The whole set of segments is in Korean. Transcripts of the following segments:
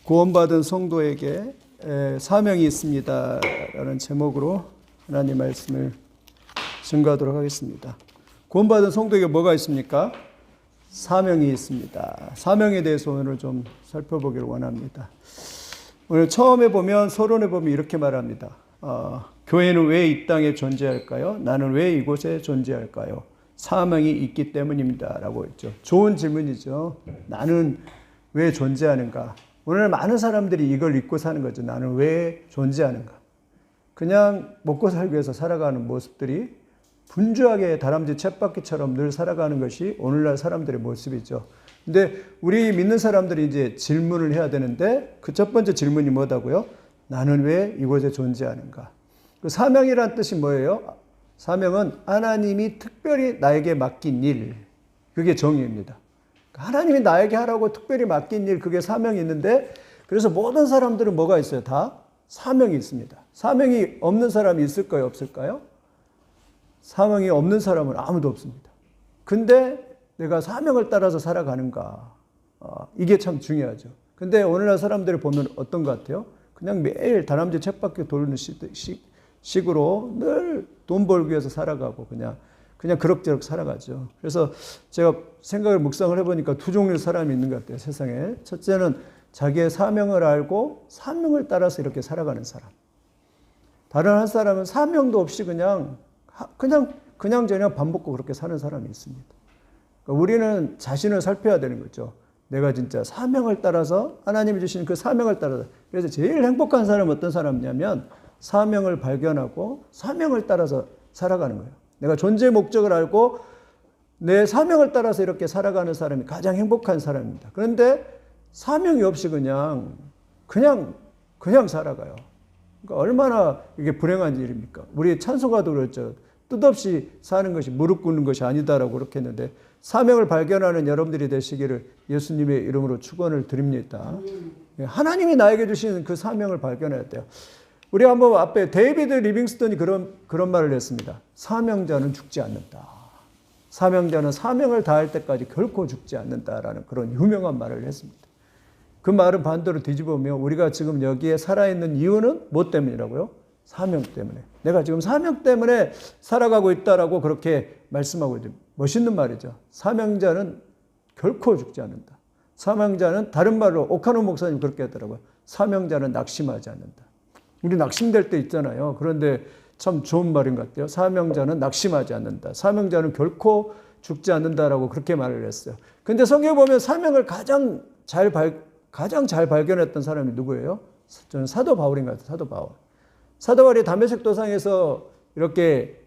구원받은 성도에게 사명이 있습니다 라는 제목으로 하나님 말씀을 증거하도록 하겠습니다. 구원받은 성도에게 뭐가 있습니까? 사명이 있습니다. 사명에 대해서 오늘 좀 살펴보기를 원합니다. 오늘 처음에 보면 서론에 보면 이렇게 말합니다. 교회는 왜 이 땅에 존재할까요? 나는 왜 이곳에 존재할까요? 사명이 있기 때문입니다 라고 했죠. 좋은 질문이죠. 나는 왜 존재하는가? 오늘 많은 사람들이 이걸 잊고 사는 거죠. 나는 왜 존재하는가? 그냥 먹고 살기 위해서 살아가는 모습들이 분주하게 다람쥐 쳇바퀴처럼 늘 살아가는 것이 오늘날 사람들의 모습이죠. 근데 우리 믿는 사람들이 이제 질문을 해야 되는데 그 첫 번째 질문이 뭐다고요? 나는 왜 이곳에 존재하는가? 그 사명이란 뜻이 뭐예요? 사명은 하나님이 특별히 나에게 맡긴 일, 그게 정의입니다. 하나님이 나에게 하라고 특별히 맡긴 일, 그게 사명이 있는데, 그래서 모든 사람들은 뭐가 있어요? 다 사명이 있습니다. 사명이 없는 사람이 있을까요? 없을까요? 사명이 없는 사람은 아무도 없습니다. 근데 내가 사명을 따라서 살아가는가? 이게 참 중요하죠. 근데 오늘날 사람들을 보면 어떤 것 같아요? 그냥 매일 다람쥐 쳇바퀴 도는 식으로 늘 돈 벌기 위해서 살아가고 그냥 그럭저럭 살아가죠. 그래서 제가 묵상을 해보니까 두 종류의 사람이 있는 것 같아요, 세상에. 첫째는 자기의 사명을 알고 사명을 따라서 이렇게 살아가는 사람. 다른 한 사람은 사명도 없이 그냥 밥 먹고 그렇게 사는 사람이 있습니다. 그러니까 우리는 자신을 살펴야 되는 거죠. 내가 진짜 사명을 따라서 하나님이 주신 그 사명을 따라서. 그래서 제일 행복한 사람은 어떤 사람이냐면 사명을 발견하고 사명을 따라서 살아가는 거예요. 내가 존재의 목적을 알고 내 사명을 따라서 이렇게 살아가는 사람이 가장 행복한 사람입니다. 그런데 사명이 없이 그냥 살아가요. 그러니까 얼마나 이게 불행한 일입니까? 우리 찬송가도 그랬죠. 뜻없이 사는 것이 무릎 꿇는 것이 아니다라고 그렇게 했는데 사명을 발견하는 여러분들이 되시기를 예수님의 이름으로 축원을 드립니다. 하나님이 나에게 주신 그 사명을 발견해야 돼요. 우리 한번 앞에 데이비드 리빙스턴이 그런 말을 했습니다. 사명자는 죽지 않는다. 사명자는 사명을 다할 때까지 결코 죽지 않는다라는 그런 유명한 말을 했습니다. 그 말은 반대로 뒤집으면 우리가 지금 여기에 살아있는 이유는 뭐 때문이라고요? 사명 때문에. 내가 지금 사명 때문에 살아가고 있다라고 그렇게 말씀하고 있죠. 멋있는 말이죠. 사명자는 결코 죽지 않는다. 사명자는 다른 말로 오카노 목사님 그렇게 하더라고요. 사명자는 낙심하지 않는다. 우리 낙심될 때 있잖아요. 그런데 참 좋은 말인 것 같아요. 사명자는 낙심하지 않는다. 사명자는 결코 죽지 않는다라고 그렇게 말을 했어요. 근데 성경에 보면 사명을 가장 잘 발견했던 사람이 누구예요? 저는 사도 바울인 것 같아요. 사도 바울. 사도 바울이 담메색 도상에서 이렇게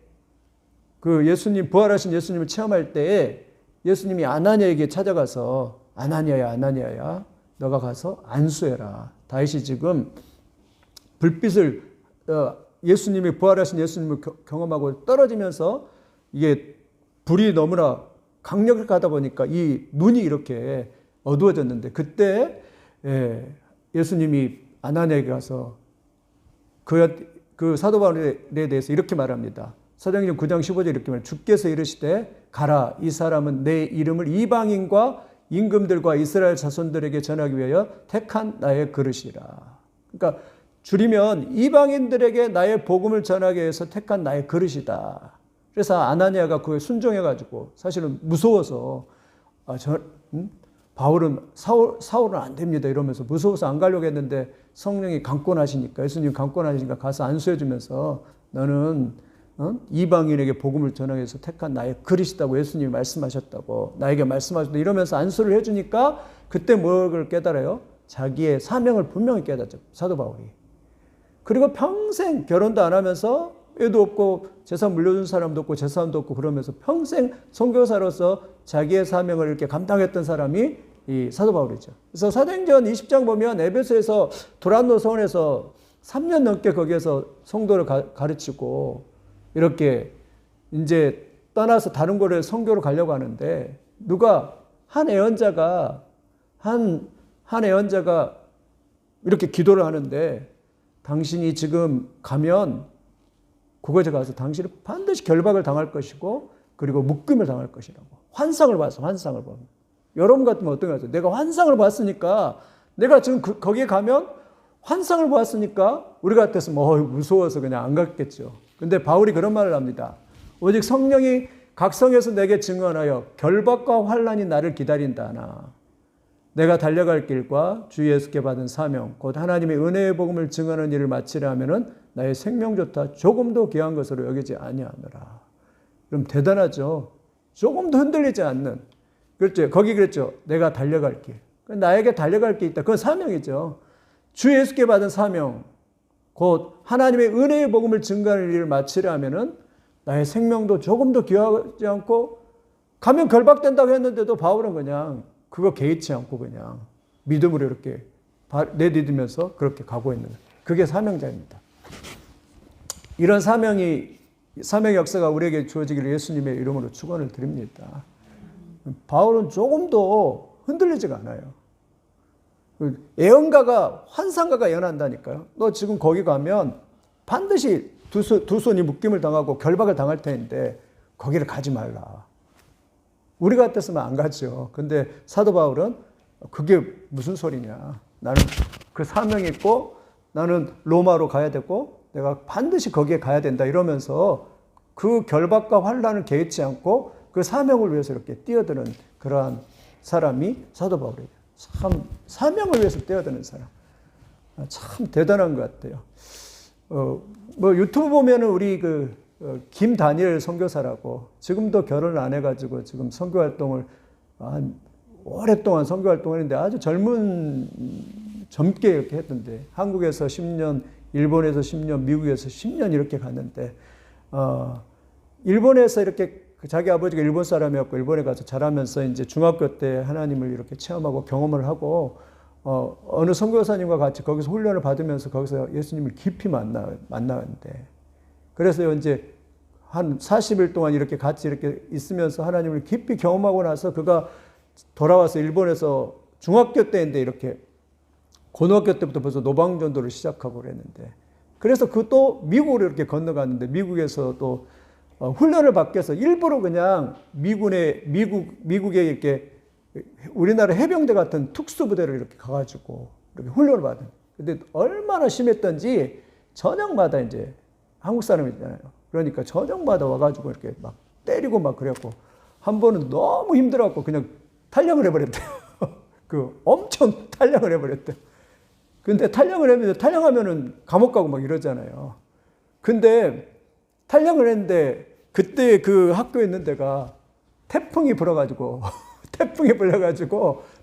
그 예수님, 부활하신 예수님을 체험할 때에 예수님이 아나니아에게 찾아가서 아나니아야, 너가 가서 안수해라. 다윗이 지금 불빛을 예수님이 부활하신 예수님을 경험하고 떨어지면서 이게 불이 너무나 강력하다 보니까 이 눈이 이렇게 어두워졌는데 그때 예수님이 아나니아에게 가서 그 사도 바울에 대해서 이렇게 말합니다. 사도행전 9장 15절 이렇게 말합니다. 주께서 이르시되 가라, 이 사람은 내 이름을 이방인과 임금들과 이스라엘 자손들에게 전하기 위하여 택한 나의 그릇이라. 그러니까 줄이면 이방인들에게 나의 복음을 전하기 위해서 택한 나의 그릇이다. 그래서 아나니아가 그에 순종해가지고 사실은 무서워서 바울은 사울은 안 됩니다 이러면서 무서워서 안 가려고 했는데 성령이 강권하시니까 예수님이 강권하시니까 가서 안수해 주면서 너는 이방인에게 복음을 전하기 위해서 택한 나의 그릇이다고 예수님이 말씀하셨다고 나에게 말씀하셨다 이러면서 안수를 해주니까 그때 뭘 깨달아요? 자기의 사명을 분명히 깨닫죠. 사도 바울이. 그리고 평생 결혼도 안 하면서 애도 없고 재산 물려준 사람도 없고 재산도 없고 그러면서 평생 선교사로서 자기의 사명을 이렇게 감당했던 사람이 이 사도 바울이죠. 그래서 사도행전 20장 보면 에베소에서 도란노 성원에서 3년 넘게 거기에서 성도를 가르치고 이렇게 이제 떠나서 다른 곳에 선교를 가려고 하는데 누가 한 애언자가 이렇게 기도를 하는데 당신이 지금 가면 그곳에 가서 당신은 반드시 결박을 당할 것이고 그리고 묶임을 당할 것이라고 환상을 봤어. 환상을 보면 여러분 같으면 어떤 거 같아요? 내가 환상을 봤으니까 내가 지금 거기에 가면 환상을 보았으니까 우리 같았으면 무서워서 그냥 안 갔겠죠. 근데 바울이 그런 말을 합니다. 오직 성령이 각성해서 내게 증언하여 결박과 환난이 나를 기다린다 하나 내가 달려갈 길과 주 예수께 받은 사명 곧 하나님의 은혜의 복음을 증언하는 일을 마치려 하면은 나의 생명조차 조금도 귀한 것으로 여기지 아니하노라. 그럼 대단하죠. 조금도 흔들리지 않는. 그렇죠. 거기 그랬죠. 내가 달려갈 길. 나에게 달려갈 게 있다. 그건 사명이죠. 주 예수께 받은 사명 곧 하나님의 은혜의 복음을 증거하는 일을 마치려 하면은 나의 생명도 조금도 귀하지 않고 가면 결박된다고 했는데도 바울은 그냥 그거 개의치 않고 그냥 믿음으로 이렇게 내딛으면서 그렇게 가고 있는 거예요. 그게 사명자입니다. 이런 사명의 역사가 우리에게 주어지기를 예수님의 이름으로 축원을 드립니다. 바울은 조금도 흔들리지가 않아요. 예언가가 환상가가 예언한다니까요. 너 지금 거기 가면 반드시 두 손이 묶임을 당하고 결박을 당할 텐데 거기를 가지 말라. 우리 같았으면 안 갔죠. 근데 사도 바울은 그게 무슨 소리냐. 나는 그 사명이 있고 나는 로마로 가야 되고 내가 반드시 거기에 가야 된다 이러면서 그 결박과 환난을 개의치 않고 그 사명을 위해서 이렇게 뛰어드는 그러한 사람이 사도 바울이에요. 참 사명을 위해서 뛰어드는 사람. 참 대단한 것 같아요. 뭐 유튜브 보면은 우리 김다니엘 선교사라고 지금도 결혼을 안 해가지고 지금 선교 활동을 한 오랫동안 선교 활동을 했는데 아주 젊게 이렇게 했던데 한국에서 10년, 일본에서 10년, 미국에서 10년 이렇게 갔는데 일본에서 이렇게 자기 아버지가 일본 사람이었고 일본에 가서 자라면서 이제 중학교 때 하나님을 이렇게 체험하고 경험을 하고 어느 선교사님과 같이 거기서 훈련을 받으면서 거기서 예수님을 깊이 만나는데 그래서 이제 한 40일 동안 이렇게 같이 이렇게 있으면서 하나님을 깊이 경험하고 나서 그가 돌아와서 일본에서 중학교 때인데 이렇게 고등학교 때부터 벌써 노방전도를 시작하고 그랬는데 그래서 그 또 미국으로 이렇게 건너갔는데 미국에서 또 훈련을 받기 위해서 일부러 그냥 미국에 이렇게 우리나라 해병대 같은 특수부대를 이렇게 가가지고 이렇게 훈련을 받은. 근데 얼마나 심했던지 저녁마다 이제 한국 사람이잖아요. 그러니까 저녁마다 와가지고 이렇게 막 때리고 막 그랬고 한 번은 너무 힘들어갖고 그냥 탈영을 해버렸대요. 엄청 탈영을 해버렸대요. 근데 탈영을 했는데 탈영하면은 감옥 가고 막 이러잖아요. 근데 탈영을 했는데 그때 그 학교에 있는 데가 태풍이 불어가지고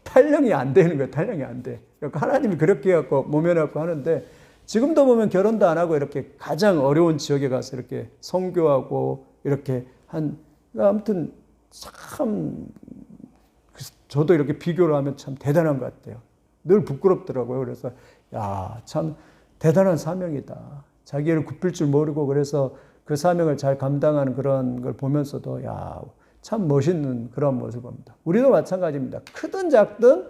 탈영이 안 되는 거예요. 탈영이 안 돼. 그러니까 하나님이 그렇게 해갖고 모면해갖고 하는데 지금도 보면 결혼도 안 하고 이렇게 가장 어려운 지역에 가서 이렇게 선교하고 이렇게 아무튼 참 저도 이렇게 비교를 하면 참 대단한 것 같아요. 늘 부끄럽더라고요. 그래서 참 대단한 사명이다. 자기를 굽힐 줄 모르고 그래서 그 사명을 잘 감당하는 그런 걸 보면서도 참 멋있는 그런 모습을 봅니다. 우리도 마찬가지입니다. 크든 작든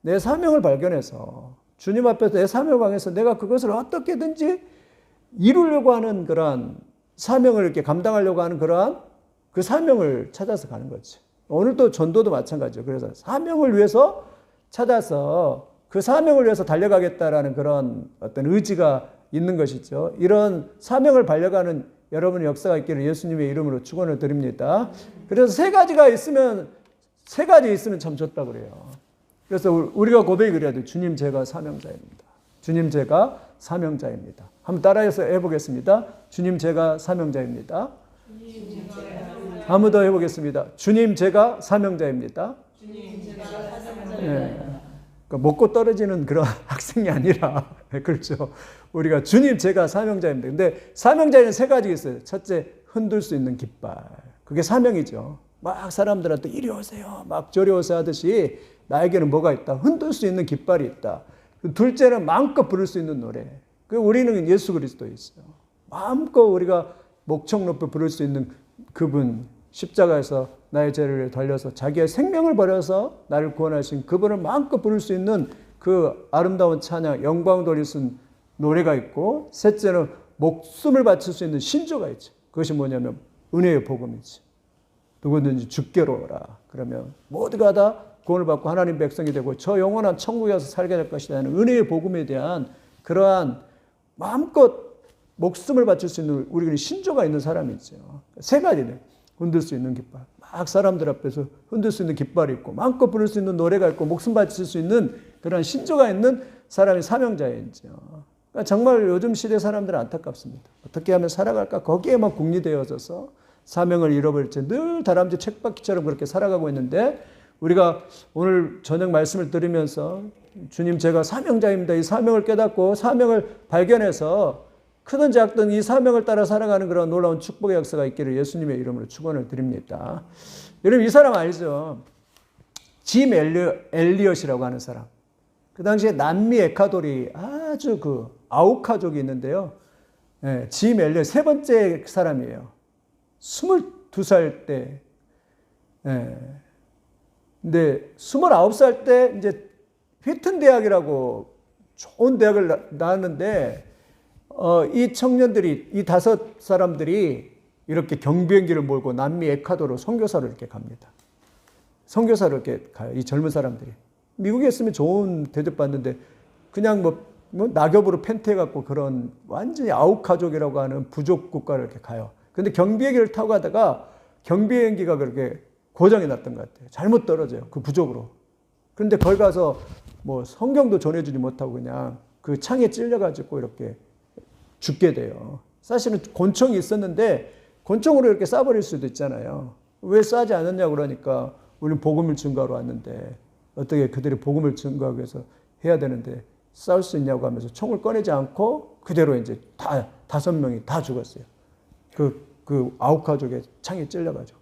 내 사명을 발견해서 주님 앞에서 내 사명을 방해해서 내가 그것을 어떻게든지 이루려고 하는 그러한 사명을 이렇게 감당하려고 하는 그러한 그 사명을 찾아서 가는 거지. 오늘도 전도도 마찬가지죠. 그래서 사명을 위해서 찾아서 그 사명을 위해서 달려가겠다라는 그런 어떤 의지가 있는 것이죠. 이런 사명을 발려가는 여러분의 역사가 있기를 예수님의 이름으로 축원을 드립니다. 그래서 세 가지 있으면 참 좋다 그래요. 그래서 우리가 고백이 그래야 돼요. 주님 제가 사명자입니다. 주님 제가 사명자입니다. 한번 따라해서 해보겠습니다. 주님 제가 사명자입니다. 한 번 더 해보겠습니다. 주님 제가 사명자입니다. 네. 그러니까 먹고 떨어지는 그런 학생이 아니라 그렇죠. 우리가 주님 제가 사명자입니다. 근데 사명자에는 세 가지 있어요. 첫째, 흔들 수 있는 깃발. 그게 사명이죠. 막 사람들한테 이리 오세요. 막 저리 오세요 하듯이 나에게는 뭐가 있다. 흔들 수 있는 깃발이 있다. 둘째는 마음껏 부를 수 있는 노래. 우리는 예수 그리스도 있어요. 마음껏 우리가 목청 높이 부를 수 있는 그분, 십자가에서 나의 죄를 달려서 자기의 생명을 버려서 나를 구원하신 그분을 마음껏 부를 수 있는 그 아름다운 찬양, 영광 돌릴 수 있는 노래가 있고, 셋째는 목숨을 바칠 수 있는 신조가 있죠. 그것이 뭐냐면 은혜의 복음이지. 누구든지 주께로 오라. 그러면 모두가 다 구원을 받고 하나님 백성이 되고 저 영원한 천국에 가서 살게 될 것이다 하는 은혜의 복음에 대한 그러한 마음껏 목숨을 바칠 수 있는 우리는 신조가 있는 사람이죠. 세 가지네. 흔들 수 있는 깃발. 막 사람들 앞에서 흔들 수 있는 깃발이 있고 마음껏 부를 수 있는 노래가 있고 목숨 바칠 수 있는 그런 신조가 있는 사람이 사명자이죠. 그러니까 정말 요즘 시대 사람들은 안타깝습니다. 어떻게 하면 살아갈까 거기에만 궁리되어져서 사명을 잃어버릴지 늘 다람쥐 책바퀴처럼 그렇게 살아가고 있는데 우리가 오늘 저녁 말씀을 들으면서 주님 제가 사명자입니다. 이 사명을 깨닫고 사명을 발견해서 크든 작든 이 사명을 따라 살아가는 그런 놀라운 축복의 역사가 있기를 예수님의 이름으로 축원을 드립니다. 여러분 이 사람 알죠? 짐 엘리엇이라고 하는 사람. 그 당시에 남미 에콰도리 아주 그 아우카족이 있는데요. 짐 엘리엇 세 번째 사람이에요. 22살 때. 근데 29살 때 이제 휘튼 대학이라고 좋은 대학을 나왔는데 이 청년들이 이 5사람들이 이렇게 경비행기를 몰고 남미 에콰도르 선교사로 이렇게 갑니다. 선교사로 이렇게 가요. 이 젊은 사람들이. 미국에 있으면 좋은 대접받는데 그냥 뭐 낙엽으로 펜트해갖고 그런 완전히 아우카족이라고 하는 부족 국가를 이렇게 가요. 근데 경비행기를 타고 가다가 경비행기가 그렇게 고장이 났던 것 같아요. 잘못 떨어져요. 그 부족으로. 그런데 거기 가서 뭐 성경도 전해주지 못하고 그냥 그 창에 찔려가지고 이렇게 죽게 돼요. 사실은 곤충이 있었는데 곤충으로 이렇게 쏴버릴 수도 있잖아요. 왜 쏴지 않았냐고 그러니까 우리는 복음을 증거하러 왔는데 어떻게 그들이 복음을 증거하기 위해서 해야 되는데 싸울 수 있냐고 하면서 총을 꺼내지 않고 그대로 이제 다 5명이 다 죽었어요. 그 아우카족의 창에 찔려가지고.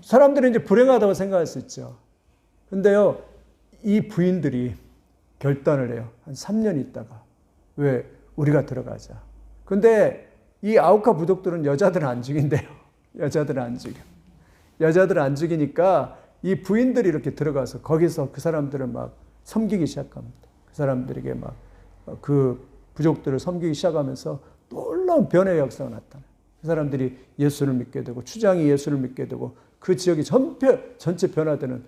사람들이 이제 불행하다고 생각할 수 있죠. 근데요, 이 부인들이 결단을 해요. 한 3년 있다가. 왜? 우리가 들어가자. 근데 이 아우카 부족들은 여자들은 안 죽인대요. 여자들은 안 죽여. 여자들은 안 죽이니까 이 부인들이 이렇게 들어가서 거기서 그 사람들을 막 섬기기 시작합니다. 그 사람들에게 막 그 부족들을 섬기기 시작하면서 놀라운 변화의 역사가 나타나요. 그 사람들이 예수를 믿게 되고 추장이 예수를 믿게 되고 그 지역이 전체 변화되는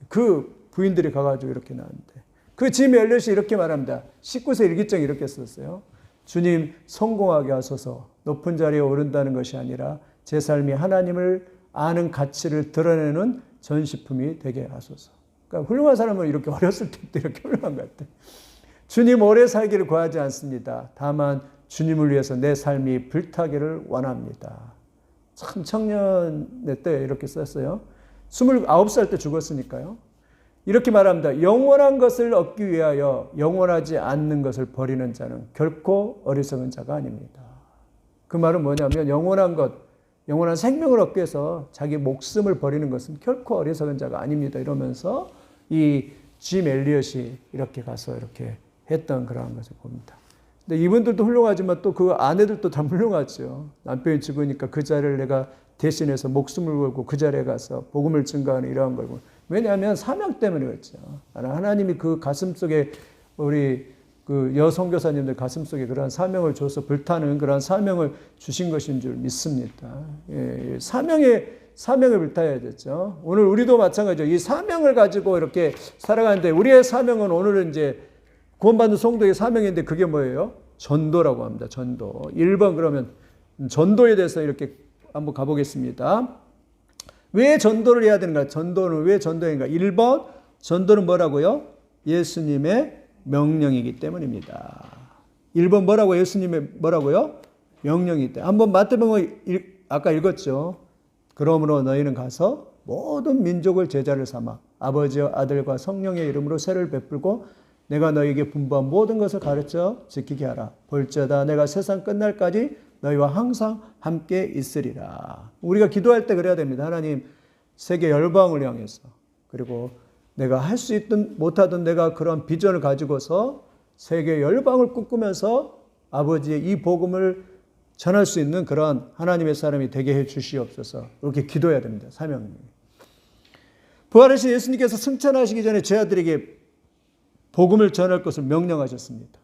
그 부인들이 가가지고 이렇게 나왔는데 그 짐 엘리엇이 이렇게 말합니다. 19세 일기장에 이렇게 썼어요. 주님 성공하게 하소서. 높은 자리에 오른다는 것이 아니라 제 삶이 하나님을 아는 가치를 드러내는 전시품이 되게 하소서. 그러니까 훌륭한 사람은 이렇게 어렸을 때부터 이렇게 훌륭한 것 같아요. 주님 오래 살기를 구하지 않습니다. 다만 주님을 위해서 내 삶이 불타기를 원합니다. 참 청년의 때 이렇게 썼어요. 29살 때 죽었으니까요. 이렇게 말합니다. 영원한 것을 얻기 위하여 영원하지 않는 것을 버리는 자는 결코 어리석은 자가 아닙니다. 그 말은 뭐냐면 영원한 것, 영원한 생명을 얻기 위해서 자기 목숨을 버리는 것은 결코 어리석은 자가 아닙니다. 이러면서 이 짐 엘리엇이 이렇게 가서 이렇게 했던 그러한 것을 봅니다. 근데 이분들도 훌륭하지만 또 그 아내들도 다 훌륭하죠. 남편이 죽으니까 그 자리를 내가 대신해서 목숨을 걸고 그 자리에 가서 복음을 증거하는 이러한 걸. 왜냐하면 사명 때문에 그렇죠. 하나님이 그 가슴 속에 우리 그 여선교사님들 가슴 속에 그러한 사명을 줘서 불타는 그러한 사명을 주신 것인 줄 믿습니다. 예, 사명을 불타야 되죠. 오늘 우리도 마찬가지죠. 이 사명을 가지고 이렇게 살아가는데 우리의 사명은 오늘은 이제 구원받는 성도의 사명인데 그게 뭐예요? 전도라고 합니다. 전도. 1번 그러면 전도에 대해서 이렇게 한번 가보겠습니다. 왜 전도를 해야 되는가? 전도는 왜 전도인가? 1번 전도는 뭐라고요? 예수님의 명령이기 때문입니다. 1번 뭐라고? 예수님의 뭐라고요? 명령이기 때문에. 한번 마태복음 아까 읽었죠. 그러므로 너희는 가서 모든 민족을 제자를 삼아 아버지와 아들과 성령의 이름으로 세를 베풀고 내가 너희에게 분부한 모든 것을 가르쳐 지키게 하라. 볼지어다 내가 세상 끝날까지 너희와 항상 함께 있으리라. 우리가 기도할 때 그래야 됩니다. 하나님 세계 열방을 향해서 그리고 내가 할 수 있든 못하든 내가 그런 비전을 가지고서 세계 열방을 꿈꾸면서 아버지의 이 복음을 전할 수 있는 그런 하나님의 사람이 되게 해 주시옵소서. 이렇게 기도해야 됩니다. 사명이. 부활하신 예수님께서 승천하시기 전에 제자들에게 복음을 전할 것을 명령하셨습니다.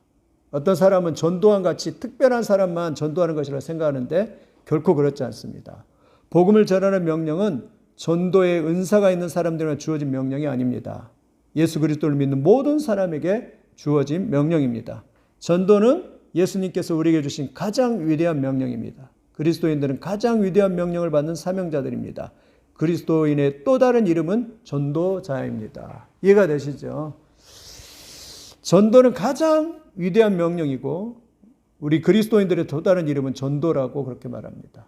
어떤 사람은 전도와 같이 특별한 사람만 전도하는 것이라 생각하는데 결코 그렇지 않습니다. 복음을 전하는 명령은 전도의 은사가 있는 사람들에게 주어진 명령이 아닙니다. 예수 그리스도를 믿는 모든 사람에게 주어진 명령입니다. 전도는 예수님께서 우리에게 주신 가장 위대한 명령입니다. 그리스도인들은 가장 위대한 명령을 받는 사명자들입니다. 그리스도인의 또 다른 이름은 전도자입니다. 이해가 되시죠? 전도는 가장 위대한 명령이고 우리 그리스도인들의 또 다른 이름은 전도라고 그렇게 말합니다.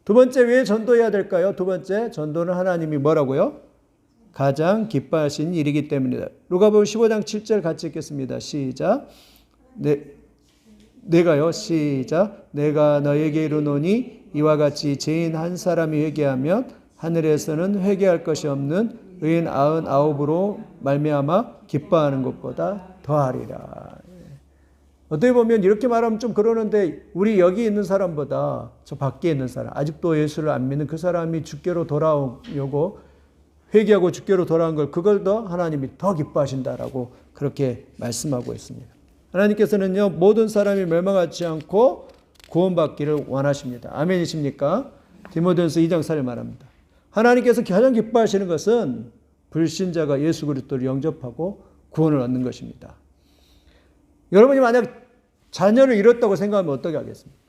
두 번째, 왜 전도해야 될까요? 두 번째, 전도는 하나님이 뭐라고요? 가장 기뻐하신 일이기 때문이다. 누가복음 15장 7절 같이 읽겠습니다. 시작. 내가요. 시작. 내가 너에게 이르노니 이와 같이 죄인 한 사람이 회개하면 하늘에서는 회개할 것이 없는 의인 99으로 말미암아 기뻐하는 것보다 더하리라. 어떻게 보면 이렇게 말하면 좀 그러는데 우리 여기 있는 사람보다 저 밖에 있는 사람, 아직도 예수를 안 믿는 그 사람이 주께로 돌아오려고 회개하고 주께로 돌아온 걸 그걸 더 하나님이 더 기뻐하신다라고 그렇게 말씀하고 있습니다. 하나님께서는요, 모든 사람이 멸망하지 않고 구원받기를 원하십니다. 아멘이십니까? 디모데전서 2장 4절 말합니다. 하나님께서 가장 기뻐하시는 것은 불신자가 예수 그리스도를 영접하고 구원을 얻는 것입니다. 여러분이 만약 자녀를 잃었다고 생각하면 어떻게 하겠습니까?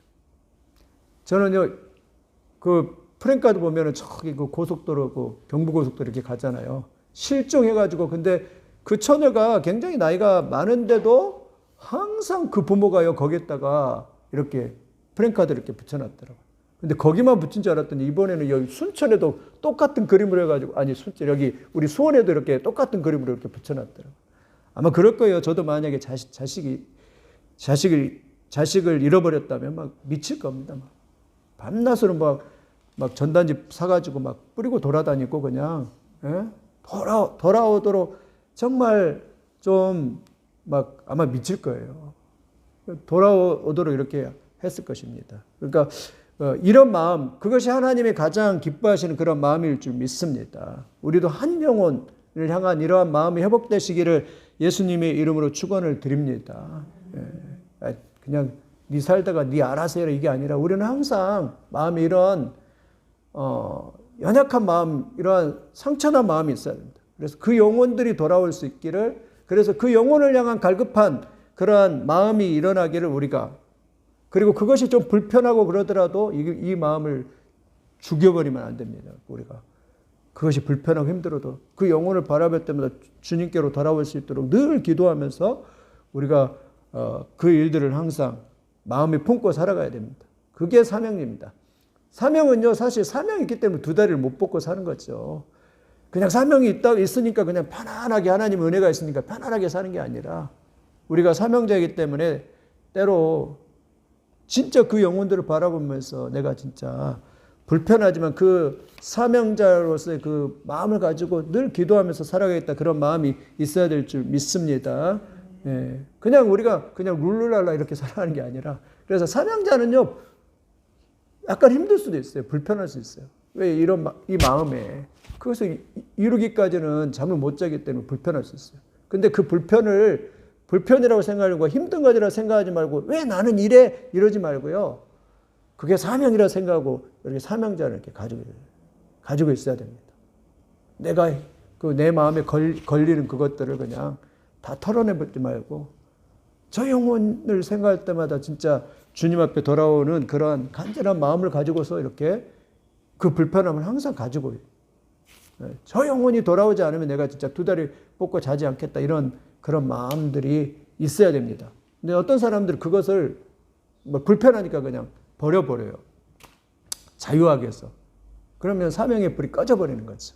저는요, 그 프랭카드 보면은 저기 그 고속도로, 그 경부고속도로 이렇게 가잖아요. 실종해가지고, 근데 그 처녀가 굉장히 나이가 많은데도 항상 그 부모가요, 거기에다가 이렇게 프랭카드를 이렇게 붙여놨더라고요. 근데 거기만 붙인 줄 알았더니 이번에는 여기 순천에도 똑같은 그림을 해가지고, 아니, 순천, 여기 우리 수원에도 이렇게 똑같은 그림으로 이렇게 붙여놨더라고요. 아마 그럴 거예요. 저도 만약에 자식을 잃어버렸다면 막 미칠 겁니다. 막 밤낮으로 막 전단지 사가지고 막 뿌리고 돌아다니고 그냥, 예? 돌아오도록 정말 좀 막 아마 미칠 거예요. 돌아오도록 이렇게 했을 것입니다. 그러니까 이런 마음, 그것이 하나님의 가장 기뻐하시는 그런 마음일 줄 믿습니다. 우리도 한 영혼을 향한 이러한 마음이 회복되시기를 예수님의 이름으로 축원을 드립니다. 그냥 네 살다가 네 알아서 해라 이게 아니라 우리는 항상 마음이 이런 연약한 마음, 이러한 상처난 마음이 있어야 됩니다. 그래서 그 영혼들이 돌아올 수 있기를, 그래서 그 영혼을 향한 갈급한 그러한 마음이 일어나기를 우리가, 그리고 그것이 좀 불편하고 그러더라도 이 마음을 죽여버리면 안 됩니다. 우리가 그것이 불편하고 힘들어도 그 영혼을 바라볼 때마다 주님께로 돌아올 수 있도록 늘 기도하면서 우리가 그 일들을 항상 마음에 품고 살아가야 됩니다. 그게 사명입니다. 사명은요, 사실 사명이 있기 때문에 두 다리를 못 뻗고 사는 거죠. 그냥 사명이 있으니까 그냥 편안하게, 하나님 은혜가 있으니까 편안하게 사는 게 아니라 우리가 사명자이기 때문에 때로 진짜 그 영혼들을 바라보면서 내가 진짜 불편하지만 그 사명자로서의 그 마음을 가지고 늘 기도하면서 살아가겠다, 그런 마음이 있어야 될 줄 믿습니다. 그냥 우리가 그냥 룰루랄라 이렇게 살아가는 게 아니라, 그래서 사명자는요 약간 힘들 수도 있어요. 불편할 수 있어요. 왜 이 마음에 그것을 이루기까지는 잠을 못 자기 때문에 불편할 수 있어요. 근데 그 불편이라고 생각하고 힘든 것이라고 생각하지 말고, 왜 나는 이래? 이러지 말고요. 그게 사명이라고 생각하고 이렇게 사명자를 이렇게 가지고 있어야 됩니다. 내가 내 마음에 걸리는 그것들을 그냥 다 털어내버리지 말고, 저 영혼을 생각할 때마다 진짜 주님 앞에 돌아오는 그러한 간절한 마음을 가지고서 이렇게 그 불편함을 항상 가지고, 저 영혼이 돌아오지 않으면 내가 진짜 두 다리 뻗고 자지 않겠다, 이런 그런 마음들이 있어야 됩니다. 근데 어떤 사람들은 그것을 불편하니까 그냥 버려버려요. 자유하게 해서. 그러면 사명의 불이 꺼져버리는 거죠.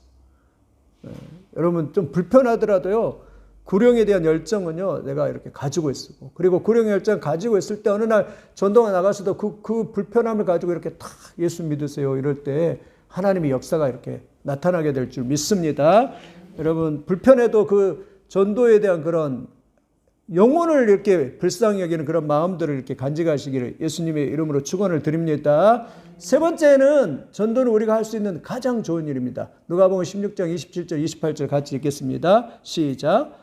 여러분, 좀 불편하더라도요, 구령에 대한 열정은요, 내가 이렇게 가지고 있고, 그리고 구령의 열정 가지고 있을 때 어느 날 전도가 나가서도 그 불편함을 가지고 이렇게 탁 예수 믿으세요 이럴 때 하나님의 역사가 이렇게 나타나게 될 줄 믿습니다. 여러분, 불편해도 그 전도에 대한 그런 영혼을 이렇게 불쌍히 여기는 그런 마음들을 이렇게 간직하시기를 예수님의 이름으로 축원을 드립니다. 세 번째는, 전도는 우리가 할 수 있는 가장 좋은 일입니다. 누가복음 16장 27절 28절 같이 읽겠습니다. 시작.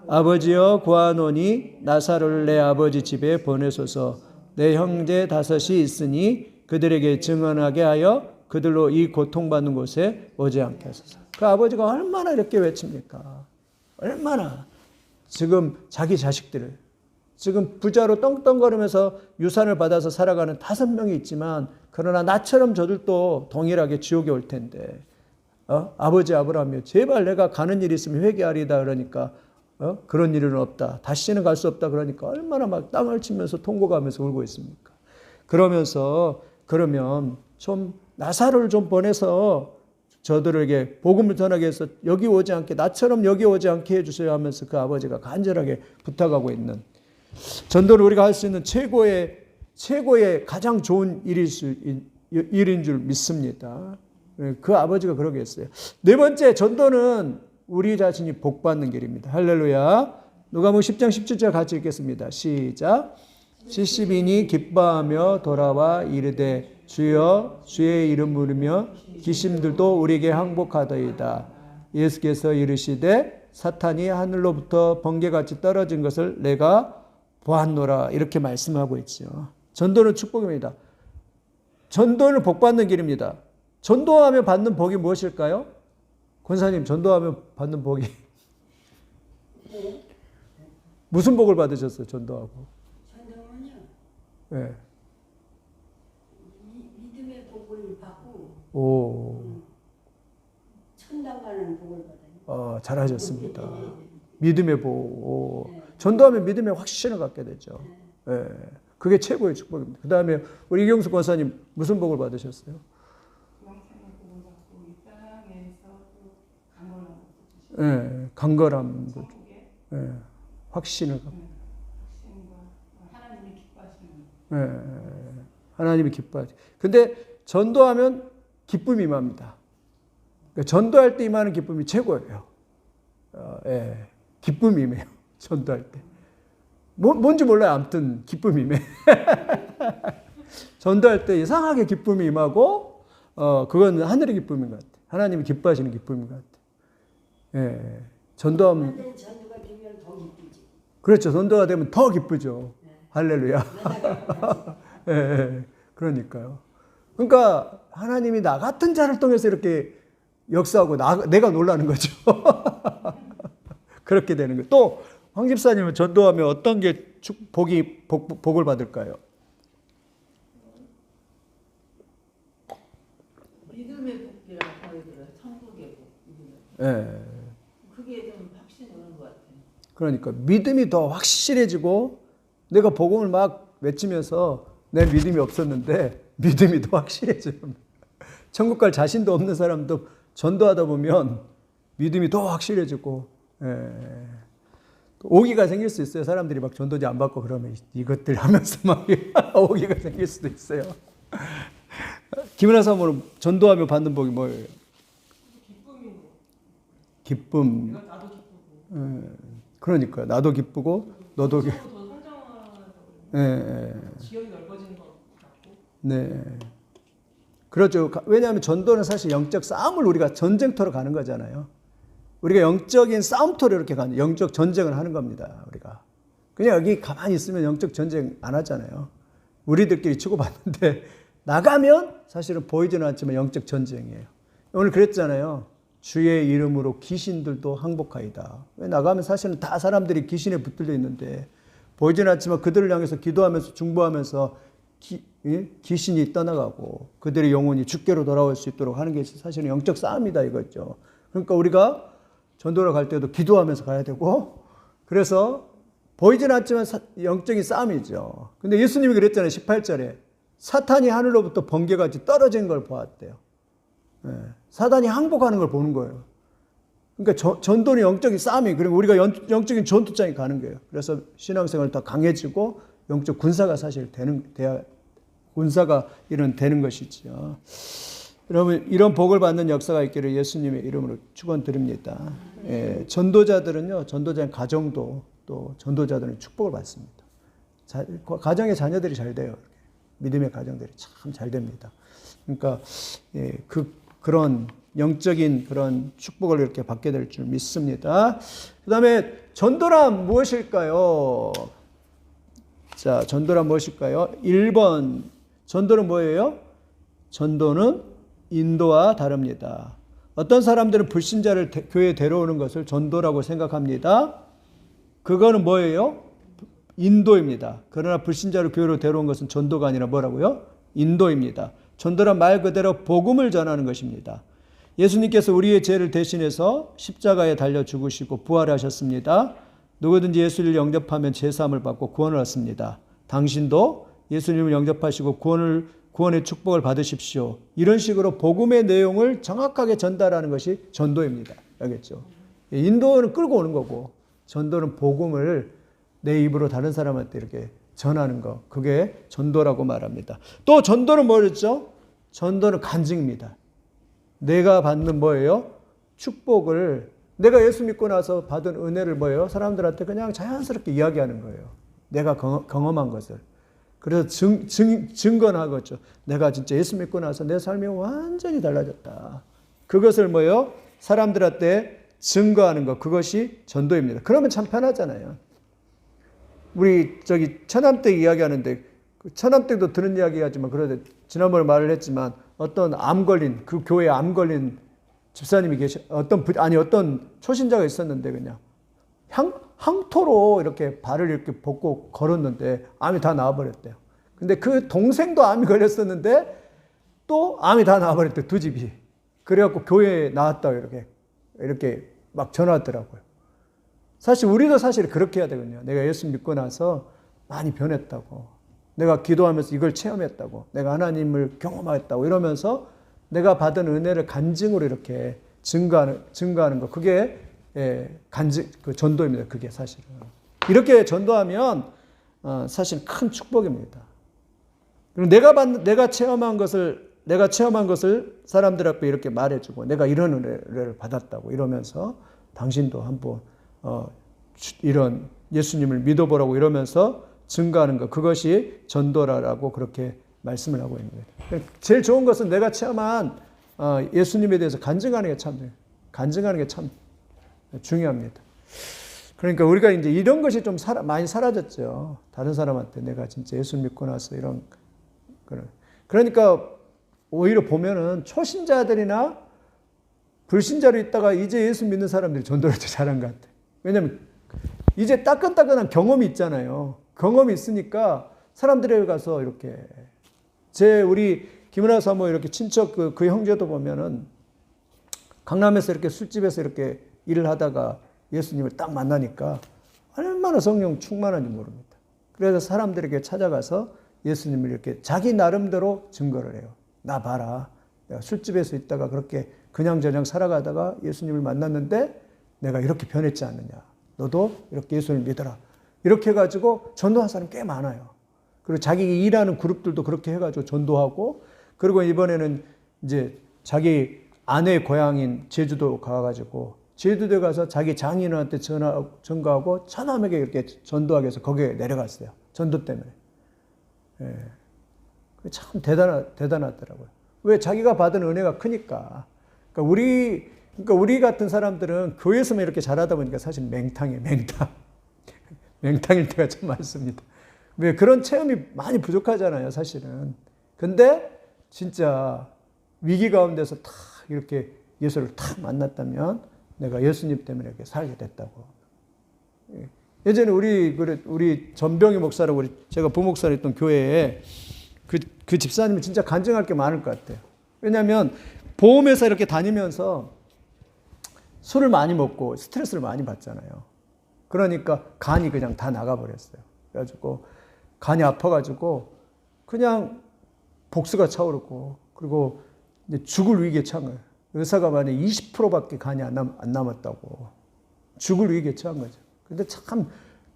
아버지여 구하노니 나사로를 내 아버지 집에 보내소서. 내 형제 5이 있으니 그들에게 증언하게 하여 그들로 이 고통받는 곳에 오지 않게 하소서. 그 아버지가 얼마나 이렇게 외칩니까? 얼마나 지금 자기 자식들을 지금 부자로 떵떵거리면서 유산을 받아서 살아가는 5명이 있지만 그러나 나처럼 저들도 동일하게 지옥에 올 텐데 아버지 아브라함이여 제발 내가 가는 일이 있으면 회개하리다 그러니까 그런 일은 없다. 다시는 갈 수 없다 그러니까 얼마나 막 땅을 치면서 통곡하면서 울고 있습니까? 그러면서 그러면 좀 나사로를 좀 보내서 저들에게 복음을 전하게 해서 여기 오지 않게 나처럼 여기 오지 않게 해주세요 하면서 그 아버지가 간절하게 부탁하고 있는 전도를 우리가 할 수 있는 최고의 가장 좋은 일인 줄 믿습니다. 그 아버지가 그러게 했어요. 네 번째 전도는 우리 자신이 복받는 길입니다. 할렐루야. 누가복음 10장 17절 같이 읽겠습니다. 시작. 70인이 기뻐하며 돌아와 이르되 주여 주의 이름 부르며 귀신들도 우리에게 항복하더이다. 예수께서 이르시되 사탄이 하늘로부터 번개같이 떨어진 것을 내가 보았노라. 이렇게 말씀하고 있죠. 전도는 축복입니다. 전도는 복받는 길입니다. 전도하며 받는 복이 무엇일까요? 권사님, 전도하며 받는 복이 무슨 복을 받으셨어요? 전도하고. 전도는요. 네. 믿음의 복을 받고 오. 천당 가는 복을 받아요. 잘하셨습니다. 믿음의 복. 오. 전도하면 믿음의 확신을 갖게 되죠. 네. 그게 최고의 축복입니다. 그 다음에 우리 이경수 권사님 무슨 복을 받으셨어요? 네, 강건함도, 네, 확신을 갖고, 하나님이 기뻐하시는. 네, 하나님이 기뻐하지. 근데 전도하면 기쁨이 임합니다. 그러니까 전도할 때 임하는 기쁨이 최고예요. 예, 기쁨이 임해요. 전도할 때. 뭔지 몰라요. 아무튼 기쁨이 임해. 전도할 때 이상하게 기쁨이 임하고, 그건 하늘의 기쁨인 것 같아요. 하나님이 기뻐하시는 기쁨인 것 같아요. 예, 전도하면 전도가 되면 더 기쁘지. 그렇죠. 전도가 되면 더 기쁘죠. 네. 할렐루야. 예, 그러니까요. 그러니까 하나님이 나 같은 자를 통해서 이렇게 역사하고 내가 놀라는 거죠. 그렇게 되는 거예요. 또 황 집사님은 전도하면 어떤 게 복을 받을까요? 믿음의 복이라고 하더라고요. 천국의 복. 예. 그게 좀 확신 오는 것 같아요. 그러니까 믿음이 더 확실해지고 내가 복음을 막 외치면서 내 믿음이 없었는데 믿음이 더 확실해져요. 천국 갈 자신도 없는 사람도 전도하다 보면 믿음이 더 확실해지고 오기가 생길 수 있어요. 사람들이 막 전도지 안 받고 그러면 이것들 하면서 막 오기가 생길 수도 있어요. 김은하 사모는 전도하며 받는 복이 뭐예요? 기쁨. 나도 기쁘고. 그러니까 나도 기쁘고 너도 기쁘고. 지역이 넓어지는 것 같고. 네. 그렇죠. 왜냐하면 전도는 사실 영적 싸움을 우리가 전쟁터로 가는 거잖아요. 우리가 영적인 싸움터로 이렇게 가는 영적 전쟁을 하는 겁니다. 우리가 그냥 여기 가만히 있으면 영적 전쟁 안 하잖아요. 우리들끼리 치고받는데 나가면 사실은 보이지는 않지만 영적 전쟁이에요. 오늘 그랬잖아요. 주의 이름으로 귀신들도 항복하이다. 왜 나가면 사실은 다 사람들이 귀신에 붙들려 있는데 보이지는 않지만 그들을 향해서 기도하면서 중보하면서 귀신이 떠나가고 그들의 영혼이 주께로 돌아올 수 있도록 하는 게 사실은 영적 싸움이다 이거죠. 그러니까 우리가 전도를 갈 때도 기도하면서 가야 되고 그래서 보이지는 않지만 영적인 싸움이죠. 근데 예수님이 그랬잖아요. 18절에 사탄이 하늘로부터 번개같이 떨어진 걸 보았대요. 네. 사단이 항복하는 걸 보는 거예요. 그러니까 전도는 영적인 싸움이 그리고 우리가 영적인 전투장에 가는 거예요. 그래서 신앙생활 더 강해지고 영적 군사가 사실 군사가 되는 것이죠. 여러분 이런 복을 받는 역사가 있기를 예수님의 이름으로 축원드립니다. 예, 전도자들은요, 전도자의 가정도 또 전도자들은 축복을 받습니다. 가정의 자녀들이 잘 돼요. 믿음의 가정들이 참 잘 됩니다. 그러니까 예, 그런 영적인 그런 축복을 이렇게 받게 될 줄 믿습니다. 그 다음에 전도란 무엇일까요? 자, 전도란 무엇일까요? 1번 전도는 뭐예요? 전도는 인도와 다릅니다. 어떤 사람들은 불신자를 교회에 데려오는 것을 전도라고 생각합니다. 그거는 뭐예요? 인도입니다. 그러나 불신자를 교회로 데려온 것은 전도가 아니라 뭐라고요? 인도입니다. 전도란 말 그대로 복음을 전하는 것입니다. 예수님께서 우리의 죄를 대신해서 십자가에 달려 죽으시고 부활하셨습니다. 누구든지 예수를 영접하면 죄사함을 받고 구원을 얻습니다. 당신도 예수님을 영접하시고 구원의 축복을 받으십시오. 이런 식으로 복음의 내용을 정확하게 전달하는 것이 전도입니다. 알겠죠? 인도는 끌고 오는 거고 전도는 복음을 내 입으로 다른 사람한테 이렇게 전하는 거. 그게 전도라고 말합니다. 또 전도는 뭐였죠? 전도는 간증입니다. 내가 받는 뭐예요? 축복을 내가 예수 믿고 나서 받은 은혜를 뭐예요? 사람들한테 그냥 자연스럽게 이야기하는 거예요. 내가 경험한 것을. 그래서 증거하겠죠. 내가 진짜 예수 믿고 나서 내 삶이 완전히 달라졌다. 그것을 뭐예요? 사람들한테 증거하는 것. 그것이 전도입니다. 그러면 참 편하잖아요. 우리 처남댁 이야기하는데 처남댁도 들은 이야기하지만 그래도 지난번에 말을 했지만 어떤 암 걸린 그 교회에 암 걸린 집사님이 어떤 초신자가 있었는데 그냥 항토로 이렇게 발을 이렇게 벗고 걸었는데 암이 다 나와버렸대요. 근데 그 동생도 암이 걸렸었는데 또 암이 다 나와버렸대요. 두 집이. 그래갖고 교회에 나왔다고 이렇게 막 전화 왔더라고요. 사실 우리도 사실 그렇게 해야 되거든요. 내가 예수 믿고 나서 많이 변했다고. 내가 기도하면서 이걸 체험했다고. 내가 하나님을 경험했다고. 이러면서 내가 받은 은혜를 간증으로 이렇게 증거하는 거. 그게 그 전도입니다. 그게 사실은. 이렇게 전도하면 사실 큰 축복입니다. 그리고 내가 체험한 것을 사람들 앞에 이렇게 말해주고 내가 이런 은혜를 받았다고 이러면서 당신도 한번 이런 예수님을 믿어보라고 이러면서 증거하는 것. 그것이 전도라고 그렇게 말씀을 하고 있는 거예요. 제일 좋은 것은 내가 체험한 예수님에 대해서 간증하는 게 참 중요합니다. 그러니까 우리가 이제 이런 것이 좀 많이 사라졌죠. 다른 사람한테 내가 진짜 예수 믿고 나서 이런 그러니까 오히려 보면은 초신자들이나 불신자로 있다가 이제 예수 믿는 사람들이 전도를 더 잘한 것 같아요. 왜냐하면 이제 따끈따끈한 경험이 있잖아요. 경험이 있으니까 사람들에게 가서 이렇게 우리 김은하 사모 이렇게 친척 그 형제도 보면은 강남에서 이렇게 술집에서 이렇게 일을 하다가 예수님을 딱 만나니까 얼마나 성령 충만한지 모릅니다. 그래서 사람들에게 찾아가서 예수님을 이렇게 자기 나름대로 증거를 해요. 나 봐라. 내가 술집에서 있다가 그렇게 그냥저냥 살아가다가 예수님을 만났는데 내가 이렇게 변했지 않느냐. 너도 이렇게 예수님을 믿어라. 이렇게 해가지고 전도한 사람 꽤 많아요. 그리고 자기 일하는 그룹들도 그렇게 해가지고 전도하고, 그리고 이번에는 이제 자기 아내 고향인 제주도 가가지고 제주도에 가서 자기 장인어른한테 전가하고 처남에게 이렇게 전도하기 위해서 거기에 내려갔어요. 전도 때문에. 예. 참 대단하더라고요. 왜? 자기가 받은 은혜가 크니까. 그러니까 우리 같은 사람들은 교회에서만 이렇게 잘하다 보니까 사실 맹탕이에요. 맹탕일 때가 참 많습니다. 왜? 그런 체험이 많이 부족하잖아요, 사실은. 근데 진짜 위기 가운데서 탁 이렇게 예수를 탁 만났다면 내가 예수님 때문에 이렇게 살게 됐다고. 예전에 우리 전병희 목사라고 제가 부목사로 있던 교회에 그 집사님이 진짜 간증할 게 많을 것 같아요. 왜냐하면 보험회사 이렇게 다니면서 술을 많이 먹고 스트레스를 많이 받잖아요. 그러니까 간이 그냥 다 나가버렸어요. 그래가지고 간이 아파가지고 그냥 복수가 차오르고, 그리고 이제 죽을 위기에 처한 거예요. 의사가 만약에 20%밖에 간이 안 남았다고. 죽을 위기에 처한 거죠. 근데 참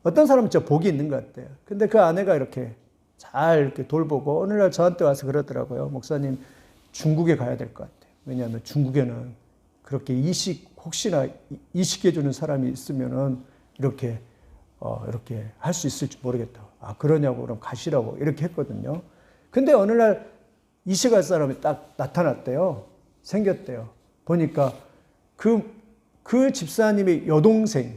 어떤 사람은 진짜 복이 있는 것 같아요. 근데 그 아내가 이렇게 잘 이렇게 돌보고 어느 날 저한테 와서 그러더라고요. 목사님, 중국에 가야 될 것 같아요. 왜냐하면 중국에는 그렇게 혹시나 이식해주는 사람이 있으면은 이렇게 할 수 있을지 모르겠다고. 아, 그러냐고. 그럼 가시라고. 이렇게 했거든요. 근데 어느 날 이식할 사람이 딱 나타났대요. 생겼대요. 보니까 그 집사님의 여동생이